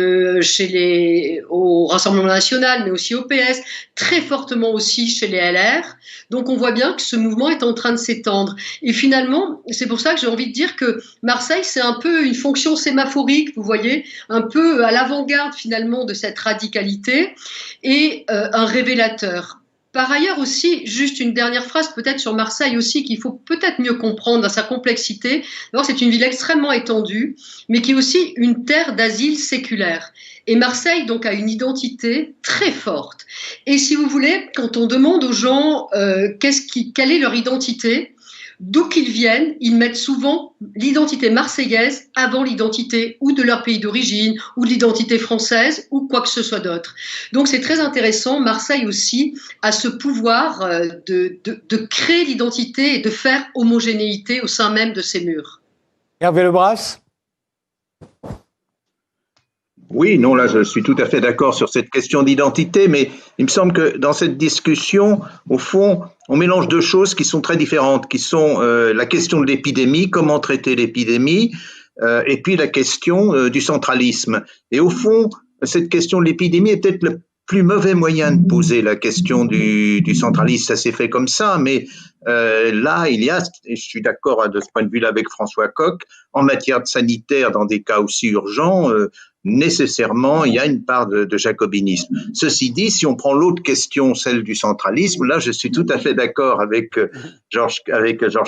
au Rassemblement National, mais aussi au PS, très fortement aussi chez les LR. Donc on voit bien que ce mouvement est en train de s'étendre. Et finalement, c'est pour ça que j'ai envie de dire que Marseille, c'est un peu une fonction sémaphorique, vous voyez, un peu à l'avant-garde finalement de cette radicalité et un révélateur. Par ailleurs aussi, juste une dernière phrase peut-être sur Marseille aussi qu'il faut peut-être mieux comprendre dans sa complexité. D'abord, c'est une ville extrêmement étendue, mais qui est aussi une terre d'asile séculaire. Et Marseille, donc, a une identité très forte. Et si vous voulez, quand on demande aux gens quelle est leur identité, d'où qu'ils viennent, ils mettent souvent l'identité marseillaise avant l'identité ou de leur pays d'origine, ou de l'identité française, ou quoi que ce soit d'autre. Donc c'est très intéressant. Marseille aussi a ce pouvoir de créer l'identité et de faire homogénéité au sein même de ses murs. Hervé Lebras ? Oui, non, là, je suis tout à fait d'accord sur cette question d'identité, mais il me semble que dans cette discussion, au fond, on mélange deux choses qui sont très différentes, qui sont la question de l'épidémie, comment traiter l'épidémie, et puis la question du centralisme. Et au fond, cette question de l'épidémie est peut-être le plus mauvais moyen de poser la question du centralisme. Ça s'est fait comme ça, mais là, il y a, et je suis d'accord de ce point de vue-là avec François Coq, en matière de sanitaire, dans des cas aussi urgents, nécessairement, il y a une part de jacobinisme. Ceci dit, si on prend l'autre question, celle du centralisme, là, je suis tout à fait d'accord avec Georges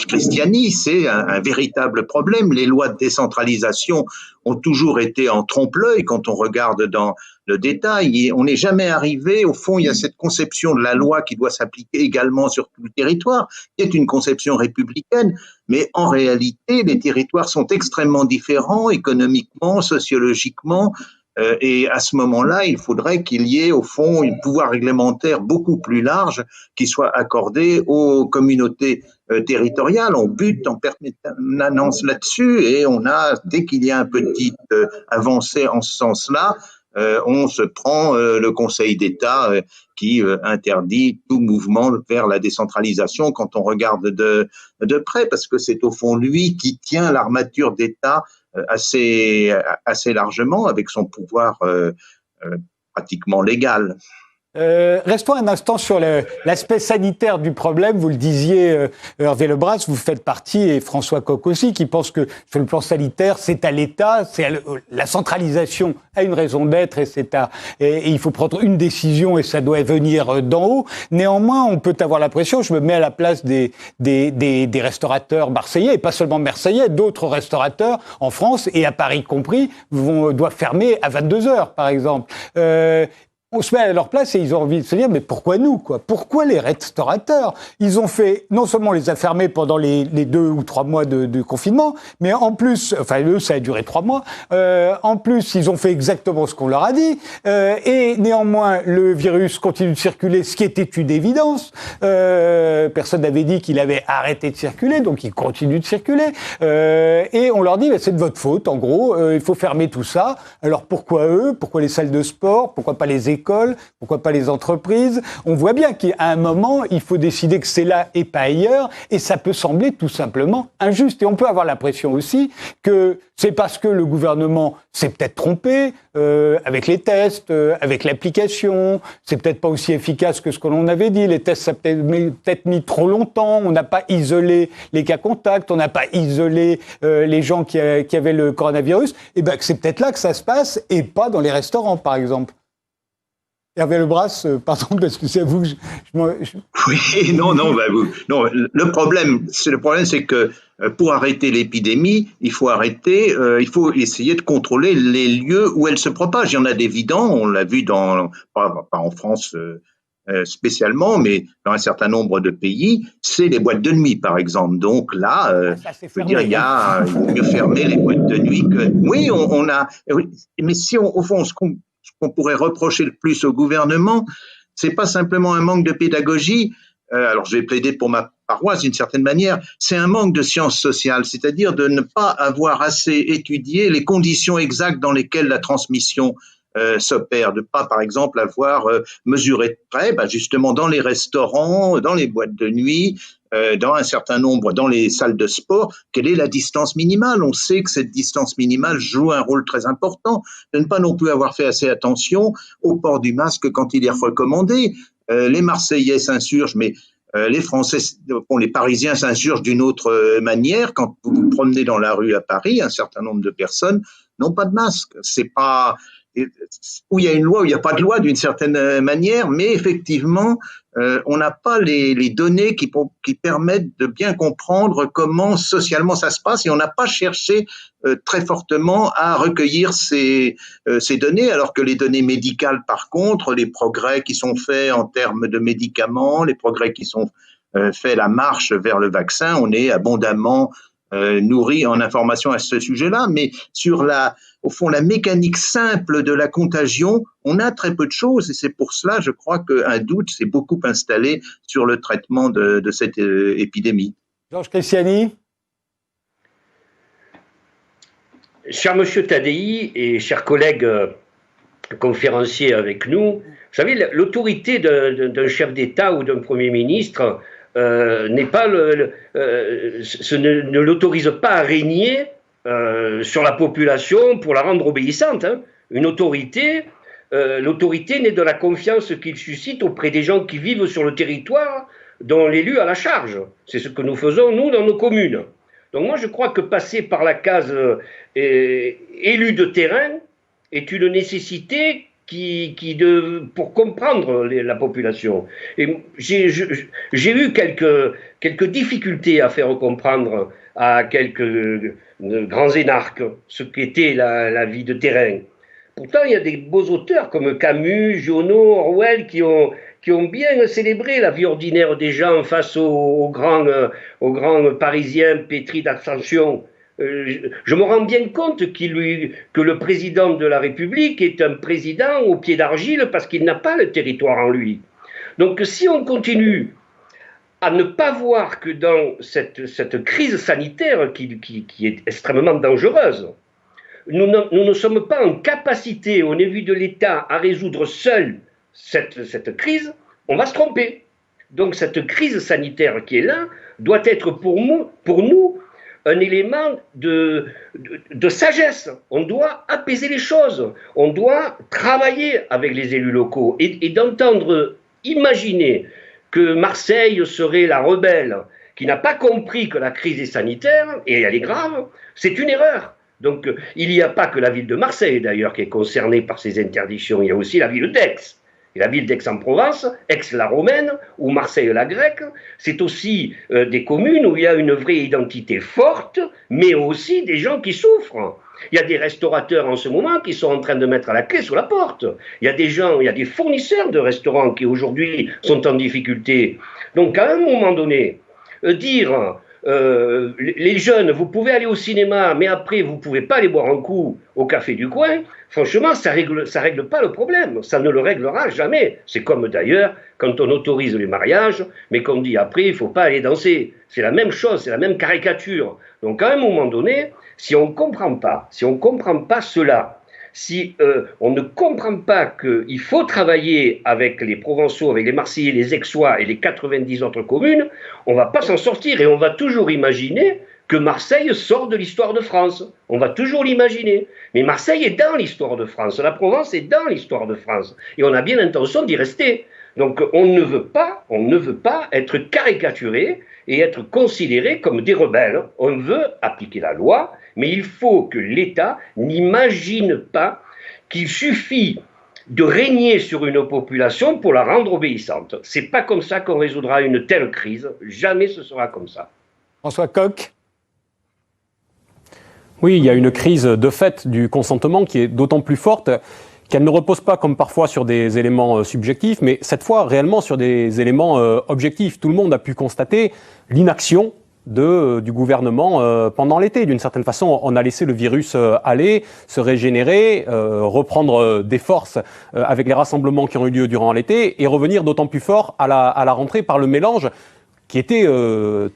Christiani, c'est un véritable problème. Les lois de décentralisation ont toujours été en trompe-l'œil quand on regarde dans le détail. On n'est jamais arrivé, au fond, il y a cette conception de la loi qui doit s'appliquer également sur tout le territoire, qui est une conception républicaine, mais en réalité, les territoires sont extrêmement différents économiquement, sociologiquement, et à ce moment-là, il faudrait qu'il y ait, au fond, un pouvoir réglementaire beaucoup plus large qui soit accordé aux communautés territoriales. On bute en permanence là-dessus et on a, dès qu'il y a un petit avancée en ce sens-là, on se prend le Conseil d'État qui interdit tout mouvement vers la décentralisation quand on regarde de près, parce que c'est au fond lui qui tient l'armature d'État assez largement avec son pouvoir pratiquement légal. Restons un instant sur l'aspect sanitaire du problème. Vous le disiez, Hervé Lebras, vous faites partie, et François Coq aussi, qui pense que sur le plan sanitaire, c'est à l'État, la centralisation a une raison d'être et il faut prendre une décision et ça doit venir d'en haut. Néanmoins, on peut avoir l'impression, je me mets à la place des restaurateurs marseillais, et pas seulement marseillais, d'autres restaurateurs en France et à Paris compris, doivent fermer à 22h, par exemple. On se met à leur place et ils ont envie de se dire, mais pourquoi nous, quoi ? Pourquoi les restaurateurs ? Ils ont fait, non seulement on les a fermés pendant les 2 ou 3 mois de confinement, mais en plus, enfin eux, ça a duré 3 mois, en plus, ils ont fait exactement ce qu'on leur a dit, et néanmoins, le virus continue de circuler, ce qui était une évidence. Personne n'avait dit qu'il avait arrêté de circuler, donc il continue de circuler, et on leur dit, c'est de votre faute, en gros, il faut fermer tout ça. Alors pourquoi eux ? Pourquoi les salles de sport ? Pourquoi pas les écoles ? Pourquoi pas les entreprises ? On voit bien qu'à un moment, il faut décider que c'est là et pas ailleurs, et ça peut sembler tout simplement injuste. Et on peut avoir l'impression aussi que c'est parce que le gouvernement s'est peut-être trompé avec les tests, avec l'application, c'est peut-être pas aussi efficace que ce que l'on avait dit, les tests ça peut-être mis trop longtemps, on n'a pas isolé les cas contacts, on n'a pas isolé les gens qui avaient le coronavirus, et ben c'est peut-être là que ça se passe et pas dans les restaurants par exemple. Hervé Lebras, pardon, parce que c'est à vous que Oui, non, le problème, c'est que pour arrêter l'épidémie, il faut essayer de contrôler les lieux où elle se propage. Il y en a d'évidents, on l'a vu pas en France spécialement, mais dans un certain nombre de pays, c'est les boîtes de nuit, par exemple. Donc là, je veux dire, il vaut mieux fermer les boîtes de nuit que... Oui, on a... Mais si, au fond, ce qu'on pourrait reprocher le plus au gouvernement, c'est pas simplement un manque de pédagogie. Alors, je vais plaider pour ma paroisse d'une certaine manière, c'est un manque de sciences sociales, c'est-à-dire de ne pas avoir assez étudié les conditions exactes dans lesquelles la transmission s'opère, de pas par exemple avoir mesuré de près, justement dans les restaurants, dans les boîtes de nuit, dans un certain nombre, dans les salles de sport, quelle est la distance minimale. On sait que cette distance minimale joue un rôle très important, de ne pas non plus avoir fait assez attention au port du masque quand il est recommandé. Les Marseillais s'insurgent, mais les Français, les Parisiens s'insurgent d'une autre manière. Quand vous vous promenez dans la rue à Paris, un certain nombre de personnes n'ont pas de masque. C'est pas où il y a une loi, où il n'y a pas de loi d'une certaine manière, mais effectivement, on n'a pas les données qui permettent de bien comprendre comment socialement ça se passe, et on n'a pas cherché très fortement à recueillir ces données, alors que les données médicales, par contre, les progrès qui sont faits en termes de médicaments, les progrès qui sont faits, la marche vers le vaccin, on est abondamment nourri en informations à ce sujet-là, mais sur au fond, la mécanique simple de la contagion, on a très peu de choses, et c'est pour cela, je crois, qu'un doute s'est beaucoup installé sur le traitement de cette épidémie. Georges Christiani. Cher Monsieur Tadei et chers collègues conférenciers avec nous, vous savez, l'autorité d'un chef d'État ou d'un Premier ministre n'est pas ne l'autorise pas à régner sur la population pour la rendre obéissante. Hein. Une autorité, l'autorité naît de la confiance qu'il suscite auprès des gens qui vivent sur le territoire dont l'élu a la charge. C'est ce que nous faisons, nous, dans nos communes. Donc moi, je crois que passer par la case élu de terrain est une nécessité pour comprendre la population. Et j'ai eu quelques difficultés à faire comprendre à quelques grands énarques ce qu'était la vie de terrain. Pourtant, il y a des beaux auteurs comme Camus, Giono, Orwell qui ont bien célébré la vie ordinaire des gens face aux grands Parisiens pétris d'ascension. Je me rends bien compte que le président de la République est un président au pied d'argile parce qu'il n'a pas le territoire en lui. Donc si on continue à ne pas voir que dans cette crise sanitaire qui est extrêmement dangereuse, nous ne sommes pas en capacité, au niveau de l'État, à résoudre seul cette crise, on va se tromper. Donc cette crise sanitaire qui est là doit être pour nous un élément de sagesse. On doit apaiser les choses. On doit travailler avec les élus locaux et d'entendre imaginer que Marseille serait la rebelle qui n'a pas compris que la crise est sanitaire, et elle est grave, c'est une erreur. Donc il n'y a pas que la ville de Marseille d'ailleurs qui est concernée par ces interdictions, il y a aussi la ville d'Aix. Et la ville d'Aix-en-Provence, Aix-la-Romaine ou Marseille-la-Grecque, c'est aussi des communes où il y a une vraie identité forte, mais aussi des gens qui souffrent. Il y a des restaurateurs en ce moment qui sont en train de mettre la clé sous la porte. Il y a des fournisseurs de restaurants qui aujourd'hui sont en difficulté. Donc à un moment donné, dire les jeunes, vous pouvez aller au cinéma, mais après vous ne pouvez pas aller boire un coup au café du coin, franchement, ça règle pas le problème. Ça ne le réglera jamais. C'est comme d'ailleurs quand on autorise les mariages, mais qu'on dit après, il ne faut pas aller danser. C'est la même chose, c'est la même caricature. Donc à un moment donné, si on ne comprend pas cela, si on ne comprend pas qu'il faut travailler avec les Provençaux, avec les Marseillais, les Aixois et les 90 autres communes, on ne va pas s'en sortir et on va toujours imaginer que Marseille sort de l'histoire de France. On va toujours l'imaginer. Mais Marseille est dans l'histoire de France. La Provence est dans l'histoire de France. Et on a bien l'intention d'y rester. Donc on ne veut pas être caricaturé et être considéré comme des rebelles. On veut appliquer la loi, mais il faut que l'État n'imagine pas qu'il suffit de régner sur une population pour la rendre obéissante. C'est pas comme ça qu'on résoudra une telle crise. Jamais ce sera comme ça. François Coq. Oui, il y a une crise de fait du consentement qui est d'autant plus forte qu'elle ne repose pas comme parfois sur des éléments subjectifs, mais cette fois réellement sur des éléments objectifs. Tout le monde a pu constater l'inaction du gouvernement pendant l'été. D'une certaine façon, on a laissé le virus aller, se régénérer, reprendre des forces avec les rassemblements qui ont eu lieu durant l'été et revenir d'autant plus fort à la rentrée par le mélange qui était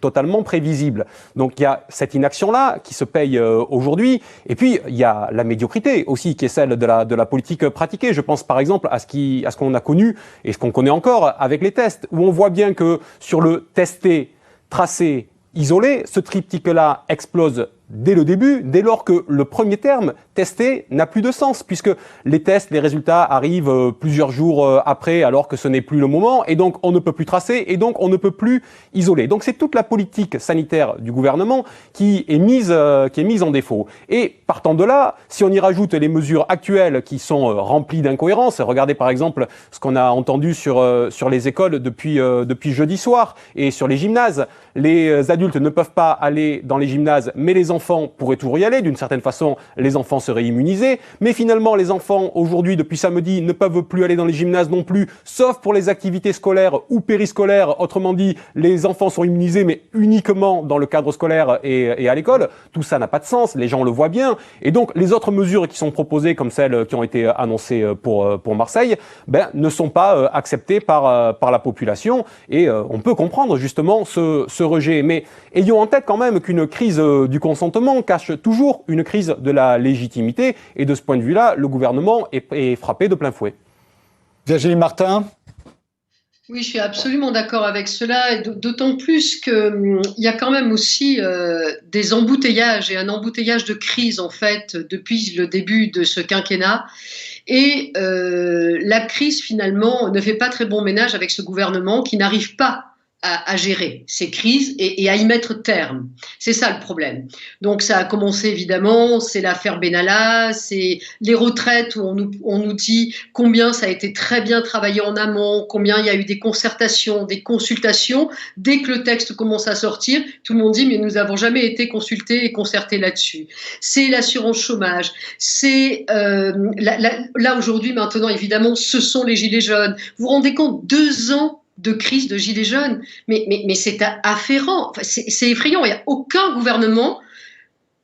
totalement prévisible. Donc il y a cette inaction-là qui se paye aujourd'hui, et puis il y a la médiocrité aussi qui est celle de la politique pratiquée. Je pense par exemple à ce qu'on a connu et ce qu'on connaît encore avec les tests, où on voit bien que sur le tester, tracer, isolé, ce triptyque-là explose dès le début, dès lors que le premier terme, tester, n'a plus de sens, puisque les tests, les résultats arrivent plusieurs jours après, alors que ce n'est plus le moment, et donc on ne peut plus tracer, et donc on ne peut plus isoler. Donc c'est toute la politique sanitaire du gouvernement qui est mise en défaut. Et partant de là, si on y rajoute les mesures actuelles qui sont remplies d'incohérences, regardez par exemple ce qu'on a entendu sur les écoles depuis jeudi soir, et sur les gymnases. Les adultes ne peuvent pas aller dans les gymnases, mais les enfants pourraient toujours y aller. D'une certaine façon, les enfants seraient immunisés. Mais finalement, les enfants, aujourd'hui, depuis samedi, ne peuvent plus aller dans les gymnases non plus, sauf pour les activités scolaires ou périscolaires. Autrement dit, les enfants sont immunisés, mais uniquement dans le cadre scolaire et à l'école. Tout ça n'a pas de sens, les gens le voient bien. Et donc, les autres mesures qui sont proposées, comme celles qui ont été annoncées pour Marseille, ne sont pas acceptées par la population. Et on peut comprendre justement ce rejet. Mais ayons en tête quand même qu'une crise du consentement cache toujours une crise de la légitimité. Et de ce point de vue-là, le gouvernement est frappé de plein fouet. Virginie Martin ? Oui, je suis absolument d'accord avec cela, et d'autant plus qu'il y a quand même aussi des embouteillages, et un embouteillage de crise en fait depuis le début de ce quinquennat. Et la crise finalement ne fait pas très bon ménage avec ce gouvernement qui n'arrive pas à gérer ces crises et à y mettre terme. C'est ça le problème. Donc ça a commencé évidemment, c'est l'affaire Benalla, c'est les retraites où on nous dit combien ça a été très bien travaillé en amont, combien il y a eu des concertations, des consultations. Dès que le texte commence à sortir, tout le monde dit mais nous n'avons jamais été consultés et concertés là-dessus. C'est l'assurance chômage, c'est là aujourd'hui maintenant évidemment ce sont les gilets jaunes. Vous vous rendez compte, 2 ans de crise de gilets jaunes, mais c'est afférent, enfin, c'est effrayant. Il n'y a aucun gouvernement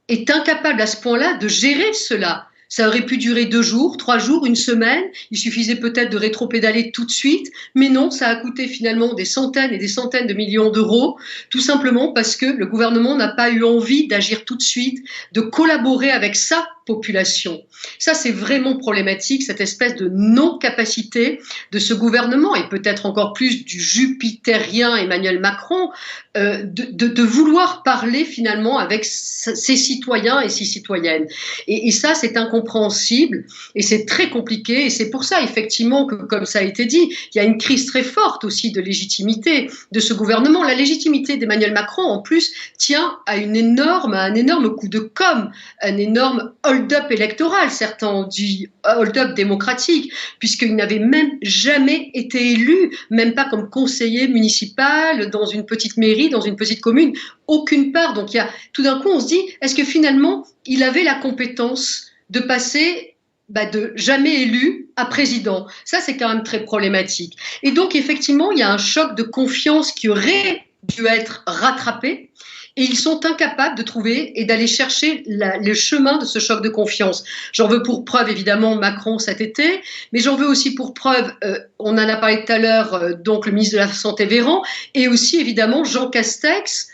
est incapable à ce point-là de gérer cela. Ça aurait pu durer 2 jours, 3 jours, 1 semaine. Il suffisait peut-être de rétropédaler tout de suite. Mais non, ça a coûté finalement des centaines et des centaines de millions d'euros, tout simplement parce que le gouvernement n'a pas eu envie d'agir tout de suite, de collaborer avec sa population. Ça, c'est vraiment problématique, cette espèce de non-capacité de ce gouvernement, et peut-être encore plus du jupitérien Emmanuel Macron, de vouloir parler finalement avec ses citoyens et ses citoyennes. Et ça, c'est incompréhensible, et c'est très compliqué, et c'est pour ça, effectivement, que, comme ça a été dit, il y a une crise très forte aussi de légitimité de ce gouvernement. La légitimité d'Emmanuel Macron, en plus, tient à un énorme coup de com', un énorme hold-up électoral, certains ont dit hold-up démocratique, puisqu'il n'avait même jamais été élu, même pas comme conseiller municipal dans une petite mairie, dans une petite commune, aucune part. Donc tout d'un coup, on se dit, est-ce que finalement, il avait la compétence de passer de jamais élu à président? Ça, c'est quand même très problématique. Et donc, effectivement, il y a un choc de confiance qui aurait dû être rattrapé. Et ils sont incapables de trouver et d'aller chercher le chemin de ce choc de confiance. J'en veux pour preuve, évidemment, Macron cet été, mais j'en veux aussi pour preuve, on en a parlé tout à l'heure, donc le ministre de la Santé Véran, et aussi, évidemment, Jean Castex,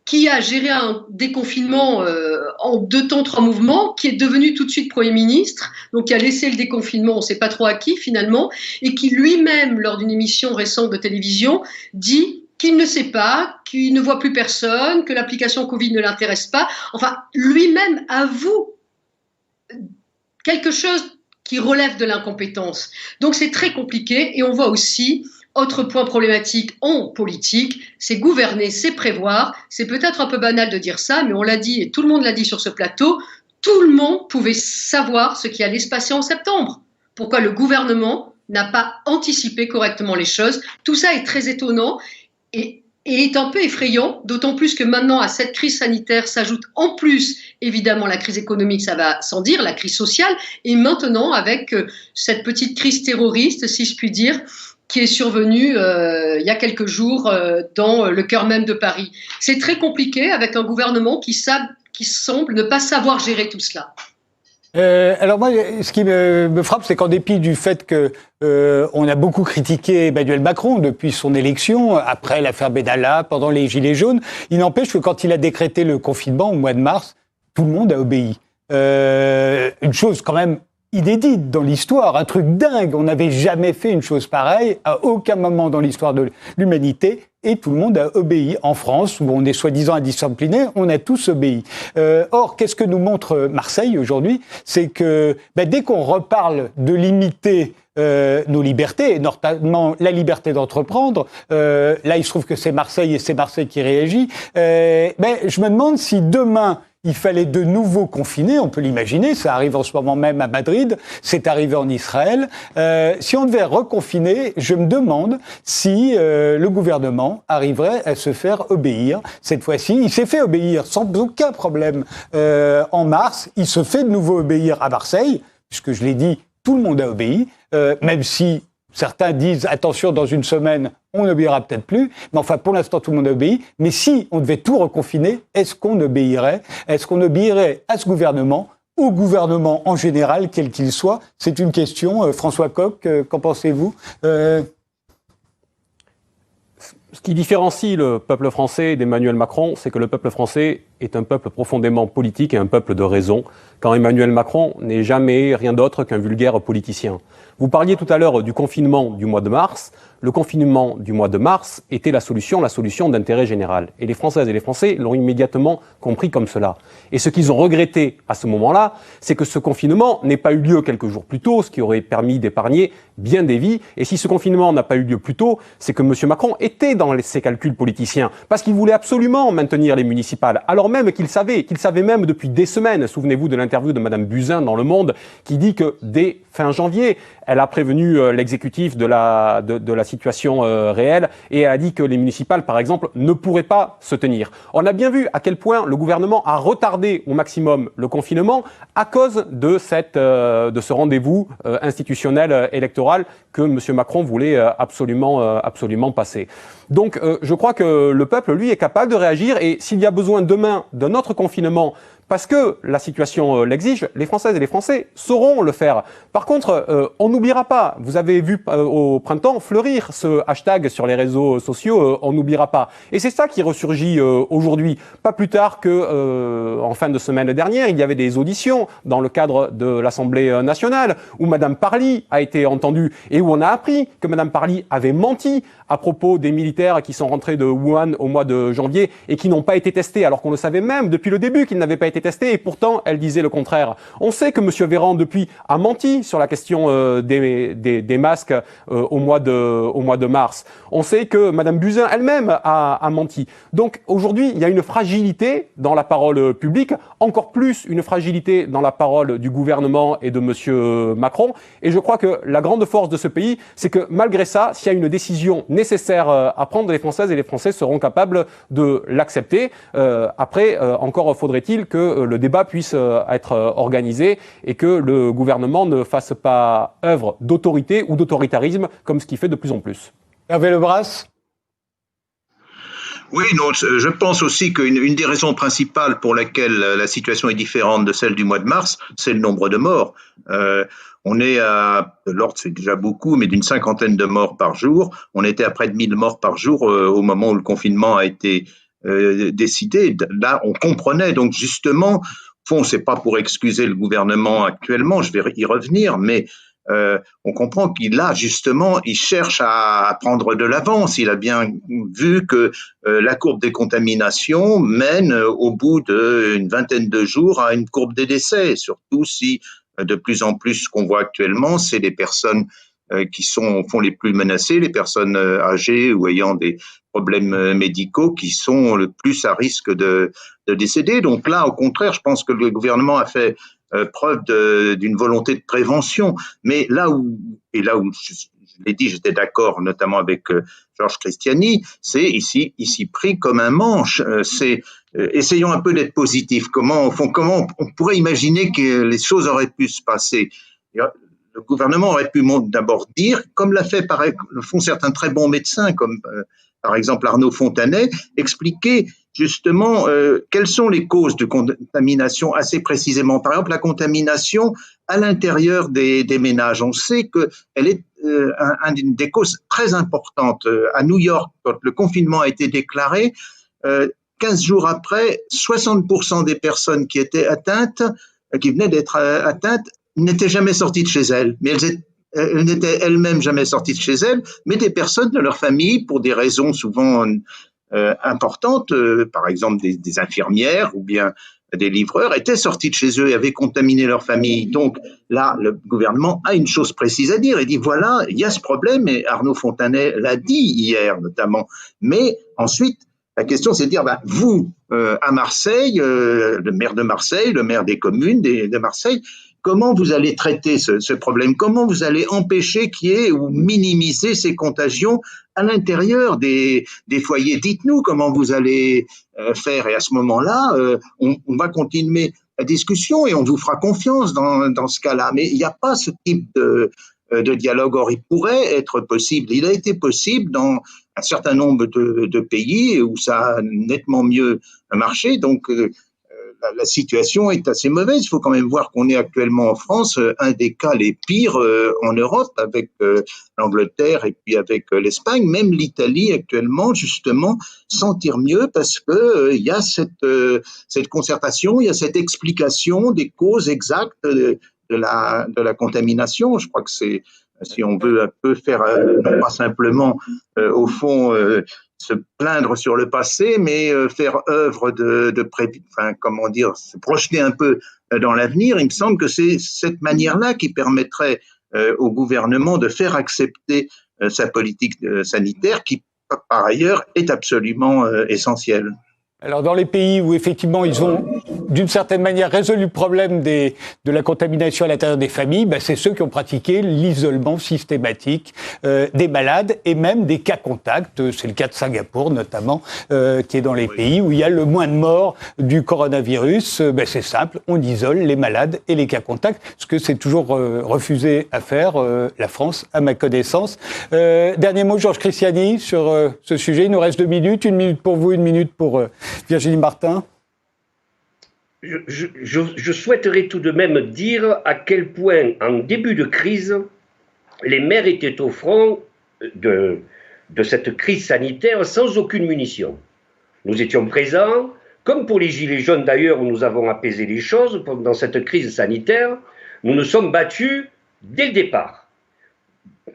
qui a géré un déconfinement en 2 temps, 3 mouvements, qui est devenu tout de suite Premier ministre, donc qui a laissé le déconfinement, on ne sait pas trop à qui finalement, et qui lui-même, lors d'une émission récente de télévision, dit qu'il ne sait pas, qu'il ne voit plus personne, que l'application Covid ne l'intéresse pas. Enfin, lui-même avoue quelque chose qui relève de l'incompétence. Donc c'est très compliqué, et on voit aussi, autre point problématique en politique, c'est gouverner, c'est prévoir. C'est peut-être un peu banal de dire ça, mais on l'a dit, et tout le monde l'a dit sur ce plateau, tout le monde pouvait savoir ce qui allait se passer en septembre. Pourquoi le gouvernement n'a pas anticipé correctement les choses? Tout ça est très étonnant. Et Et est un peu effrayant, d'autant plus que maintenant, à cette crise sanitaire, s'ajoute en plus, évidemment, la crise économique, ça va sans dire, la crise sociale, et maintenant, avec cette petite crise terroriste, si je puis dire, qui est survenue il y a quelques jours dans le cœur même de Paris. C'est très compliqué avec un gouvernement qui semble ne pas savoir gérer tout cela. Alors moi, ce qui me frappe, c'est qu'en dépit du fait que on a beaucoup critiqué Emmanuel Macron depuis son élection, après l'affaire Benalla, pendant les Gilets jaunes, il n'empêche que quand il a décrété le confinement au mois de mars, tout le monde a obéi. Une chose quand même inédite dans l'histoire, un truc dingue. On n'avait jamais fait une chose pareille à aucun moment dans l'histoire de l'humanité. Et tout le monde a obéi. En France, où on est soi-disant indiscipliné, on a tous obéi. Or, qu'est-ce que nous montre Marseille aujourd'hui? C'est que dès qu'on reparle de limiter nos libertés, et notamment la liberté d'entreprendre, là il se trouve que c'est Marseille et c'est Marseille qui réagit, je me demande si demain il fallait de nouveau confiner, on peut l'imaginer, ça arrive en ce moment même à Madrid, c'est arrivé en Israël. Si on devait reconfiner, je me demande si le gouvernement arriverait à se faire obéir. Cette fois-ci, il s'est fait obéir sans aucun problème en mars, il se fait de nouveau obéir à Marseille, puisque je l'ai dit, tout le monde a obéi, même si certains disent, attention, dans une semaine, on n'obéira peut-être plus. Mais enfin, pour l'instant, tout le monde obéit. Mais si on devait tout reconfiner, est-ce qu'on obéirait? Est-ce qu'on obéirait à ce gouvernement, au gouvernement en général, quel qu'il soit? C'est une question. François Coq, qu'en pensez-vous? Ce qui différencie le peuple français d'Emmanuel Macron, c'est que le peuple français est un peuple profondément politique et un peuple de raison, quand Emmanuel Macron n'est jamais rien d'autre qu'un vulgaire politicien. Vous parliez tout à l'heure du confinement du mois de mars. Le confinement du mois de mars était la solution d'intérêt général. Et les Françaises et les Français l'ont immédiatement compris comme cela. Et ce qu'ils ont regretté à ce moment-là, c'est que ce confinement n'ait pas eu lieu quelques jours plus tôt, ce qui aurait permis d'épargner bien des vies. Et si ce confinement n'a pas eu lieu plus tôt, c'est que M. Macron était dans ses calculs politiciens, parce qu'il voulait absolument maintenir les municipales, alors même qu'il savait même depuis des semaines. Souvenez-vous de l'interview de Mme Buzyn dans Le Monde, qui dit que dès fin janvier, elle a prévenu l'exécutif de la situation réelle et elle a dit que les municipales, par exemple, ne pourraient pas se tenir. On a bien vu à quel point le gouvernement a retardé au maximum le confinement à cause de ce rendez-vous institutionnel électoral que M. Macron voulait absolument passer. Donc je crois que le peuple, lui, est capable de réagir et s'il y a besoin demain d'un autre confinement, parce que la situation l'exige, les Françaises et les Français sauront le faire. Par contre, on n'oubliera pas, vous avez vu au printemps fleurir ce hashtag sur les réseaux sociaux, on n'oubliera pas. Et c'est ça qui ressurgit aujourd'hui. Pas plus tard que en fin de semaine dernière, il y avait des auditions dans le cadre de l'Assemblée nationale où Mme Parly a été entendue et où on a appris que Mme Parly avait menti à propos des militaires qui sont rentrés de Wuhan au mois de janvier et qui n'ont pas été testés, alors qu'on le savait même depuis le début qu'ils n'avaient pas été testés, et pourtant elle disait le contraire. On sait que M. Véran, depuis, a menti sur la question des masques au mois de mars. On sait que Mme Buzyn elle-même a menti. Donc aujourd'hui, il y a une fragilité dans la parole publique, encore plus une fragilité dans la parole du gouvernement et de M. Macron, et je crois que la grande force de ce pays, c'est que malgré ça, s'il y a une décision nécessaire à prendre, les Françaises et les Français seront capables de l'accepter. Après, encore faudrait-il que le débat puisse être organisé et que le gouvernement ne fasse pas œuvre d'autorité ou d'autoritarisme comme ce qu'il fait de plus en plus. Hervé Lebras ? Oui, non, je pense aussi qu'une des raisons principales pour laquelle la situation est différente de celle du mois de mars, c'est le nombre de morts. On est à, de l'ordre c'est déjà beaucoup, mais d'une 50aine de morts par jour. On était à près de 1000 morts par jour au moment où le confinement a été décidé. Là, on comprenait donc justement, bon, c'est pas pour excuser le gouvernement actuellement, je vais y revenir, mais on comprend qu'il a justement, il cherche à prendre de l'avance. Il a bien vu que la courbe des contaminations mène au bout d'une vingtaine de jours à une courbe des décès, surtout si de plus en plus ce qu'on voit actuellement, c'est les personnes qui sont au fond les plus menacées, les personnes âgées ou ayant des problèmes médicaux qui sont le plus à risque de décéder. Donc là, au contraire, je pense que le gouvernement a fait preuve d'une volonté de prévention. Mais là où je l'ai dit, j'étais d'accord notamment avec Georges Christiani, c'est ici pris comme un manche. Essayons un peu d'être positifs. Comment on pourrait imaginer que les choses auraient pu se passer? Le gouvernement aurait pu d'abord dire, comme le font certains très bons médecins, comme par exemple Arnaud Fontanet, expliquer justement quelles sont les causes de contamination assez précisément. Par exemple, la contamination à l'intérieur des ménages. On sait qu'elle est une des causes très importantes. À New York, quand le confinement a été déclaré, 15 jours après, 60% des personnes qui étaient atteintes, qui venaient d'être atteintes, n'étaient jamais sorties de chez elles. Mais elles n'étaient elles-mêmes jamais sorties de chez elles, mais des personnes de leur famille, pour des raisons souvent importantes, par exemple des infirmières ou bien des livreurs, étaient sortis de chez eux et avaient contaminé leur famille. Donc là, le gouvernement a une chose précise à dire. Il dit, voilà, il y a ce problème, et Arnaud Fontanet l'a dit hier notamment. Mais ensuite, la question, c'est de dire, vous, à Marseille, le maire de Marseille, le maire des communes de Marseille, comment vous allez traiter ce problème? Comment vous allez empêcher qu'il y ait ou minimiser ces contagions à l'intérieur des foyers? Dites-nous comment vous allez faire. Et à ce moment-là, on va continuer la discussion et on vous fera confiance dans ce cas-là. Mais il n'y a pas ce type de dialogue. Or, il pourrait être possible. Il a été possible dans un certain nombre de pays où ça a nettement mieux marché. Donc, la situation est assez mauvaise. Il faut quand même voir qu'on est actuellement en France un des cas les pires en Europe, avec l'Angleterre et puis avec l'Espagne. Même l'Italie actuellement, justement, s'en tire mieux parce que il y a cette concertation, il y a cette explication des causes exactes de la contamination. Je crois que c'est, si on veut un peu faire, pas simplement au fond se plaindre sur le passé, mais faire œuvre comment dire, se projeter un peu dans l'avenir. Il me semble que c'est cette manière-là qui permettrait au gouvernement de faire accepter sa politique sanitaire, qui par ailleurs est absolument essentielle. Alors dans les pays où effectivement ils ont d'une certaine manière résolu le problème de la contamination à l'intérieur des familles, c'est ceux qui ont pratiqué l'isolement systématique des malades et même des cas contacts. C'est le cas de Singapour notamment, qui est dans les pays où il y a le moins de morts du coronavirus. C'est simple, on isole les malades et les cas contacts, ce que c'est toujours refusé à faire la France, à ma connaissance. Dernier mot, Georges Christiani, sur ce sujet. Il nous reste 2 minutes, 1 minute pour vous, 1 minute pour Virginie Martin. Je souhaiterais tout de même dire à quel point, en début de crise, les maires étaient au front de cette crise sanitaire sans aucune munition. Nous étions présents, comme pour les Gilets jaunes d'ailleurs, où nous avons apaisé les choses dans cette crise sanitaire, nous nous sommes battus dès le départ.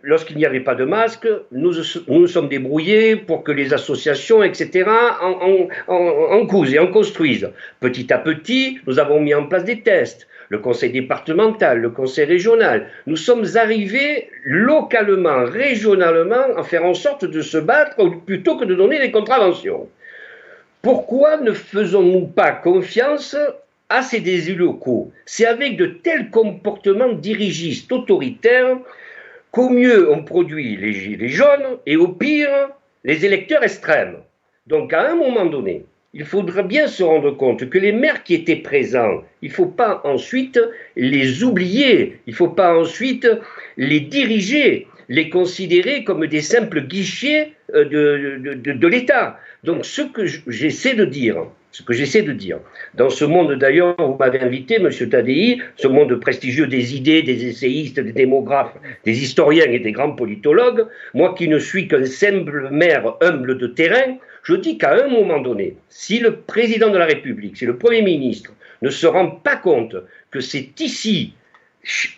Lorsqu'il n'y avait pas de masque, nous nous sommes débrouillés pour que les associations, etc., en cousent et en construisent. Petit à petit, nous avons mis en place des tests. Le conseil départemental, le conseil régional. Nous sommes arrivés localement, régionalement, à faire en sorte de se battre plutôt que de donner des contraventions. Pourquoi ne faisons-nous pas confiance à ces élus locaux? C'est avec de tels comportements dirigistes, autoritaires, qu'au mieux on produit les gilets jaunes et au pire les électeurs extrêmes. Donc à un moment donné, il faudra bien se rendre compte que les maires qui étaient présents, il ne faut pas ensuite les oublier, il ne faut pas ensuite les diriger, les considérer comme des simples guichets de l'État. Donc ce que j'essaie de dire, dans ce monde d'ailleurs, vous m'avez invité, M. Tadei, ce monde prestigieux des idées, des essayistes, des démographes, des historiens et des grands politologues, moi qui ne suis qu'un simple maire humble de terrain, je dis qu'à un moment donné, si le président de la République, si le Premier ministre ne se rend pas compte que c'est ici,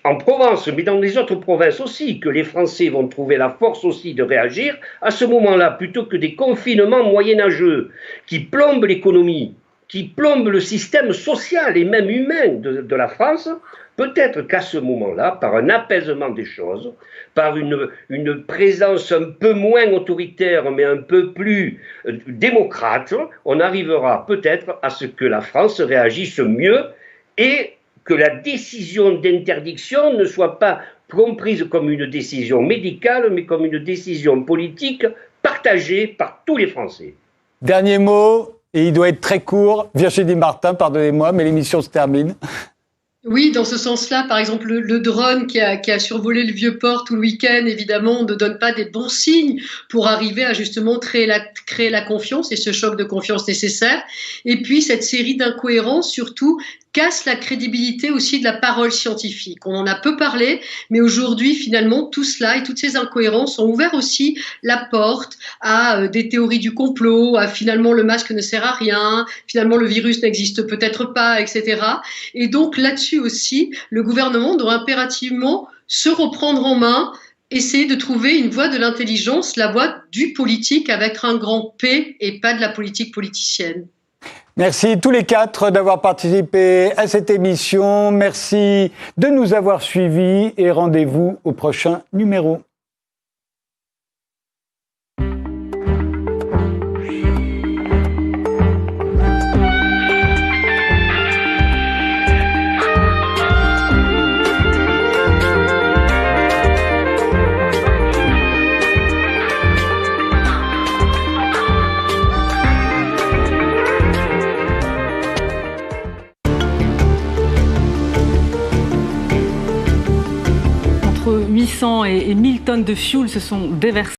en Provence, mais dans les autres provinces aussi, que les Français vont trouver la force aussi de réagir, à ce moment-là, plutôt que des confinements moyenâgeux qui plombent l'économie, qui plombent le système social et même humain de la France, peut-être qu'à ce moment-là, par un apaisement des choses, par une présence un peu moins autoritaire, mais un peu plus démocrate, on arrivera peut-être à ce que la France réagisse mieux et que la décision d'interdiction ne soit pas comprise comme une décision médicale, mais comme une décision politique partagée par tous les Français. Dernier mot, et il doit être très court. Virginie Martin, pardonnez-moi, mais l'émission se termine. Oui, dans ce sens-là, par exemple, le drone qui a survolé le Vieux-Port tout le week-end, évidemment, ne donne pas des bons signes pour arriver à justement créer la confiance et ce choc de confiance nécessaire. Et puis, cette série d'incohérences, surtout, casse la crédibilité aussi de la parole scientifique. On en a peu parlé, mais aujourd'hui, finalement, tout cela et toutes ces incohérences ont ouvert aussi la porte à des théories du complot, à finalement le masque ne sert à rien, finalement le virus n'existe peut-être pas, etc. Et donc là-dessus aussi, le gouvernement doit impérativement se reprendre en main, essayer de trouver une voie de l'intelligence, la voie du politique avec un grand P et pas de la politique politicienne. Merci tous les quatre d'avoir participé à cette émission. Merci de nous avoir suivis et rendez-vous au prochain numéro. Entre 800 et 1000 tonnes de fioul se sont déversées.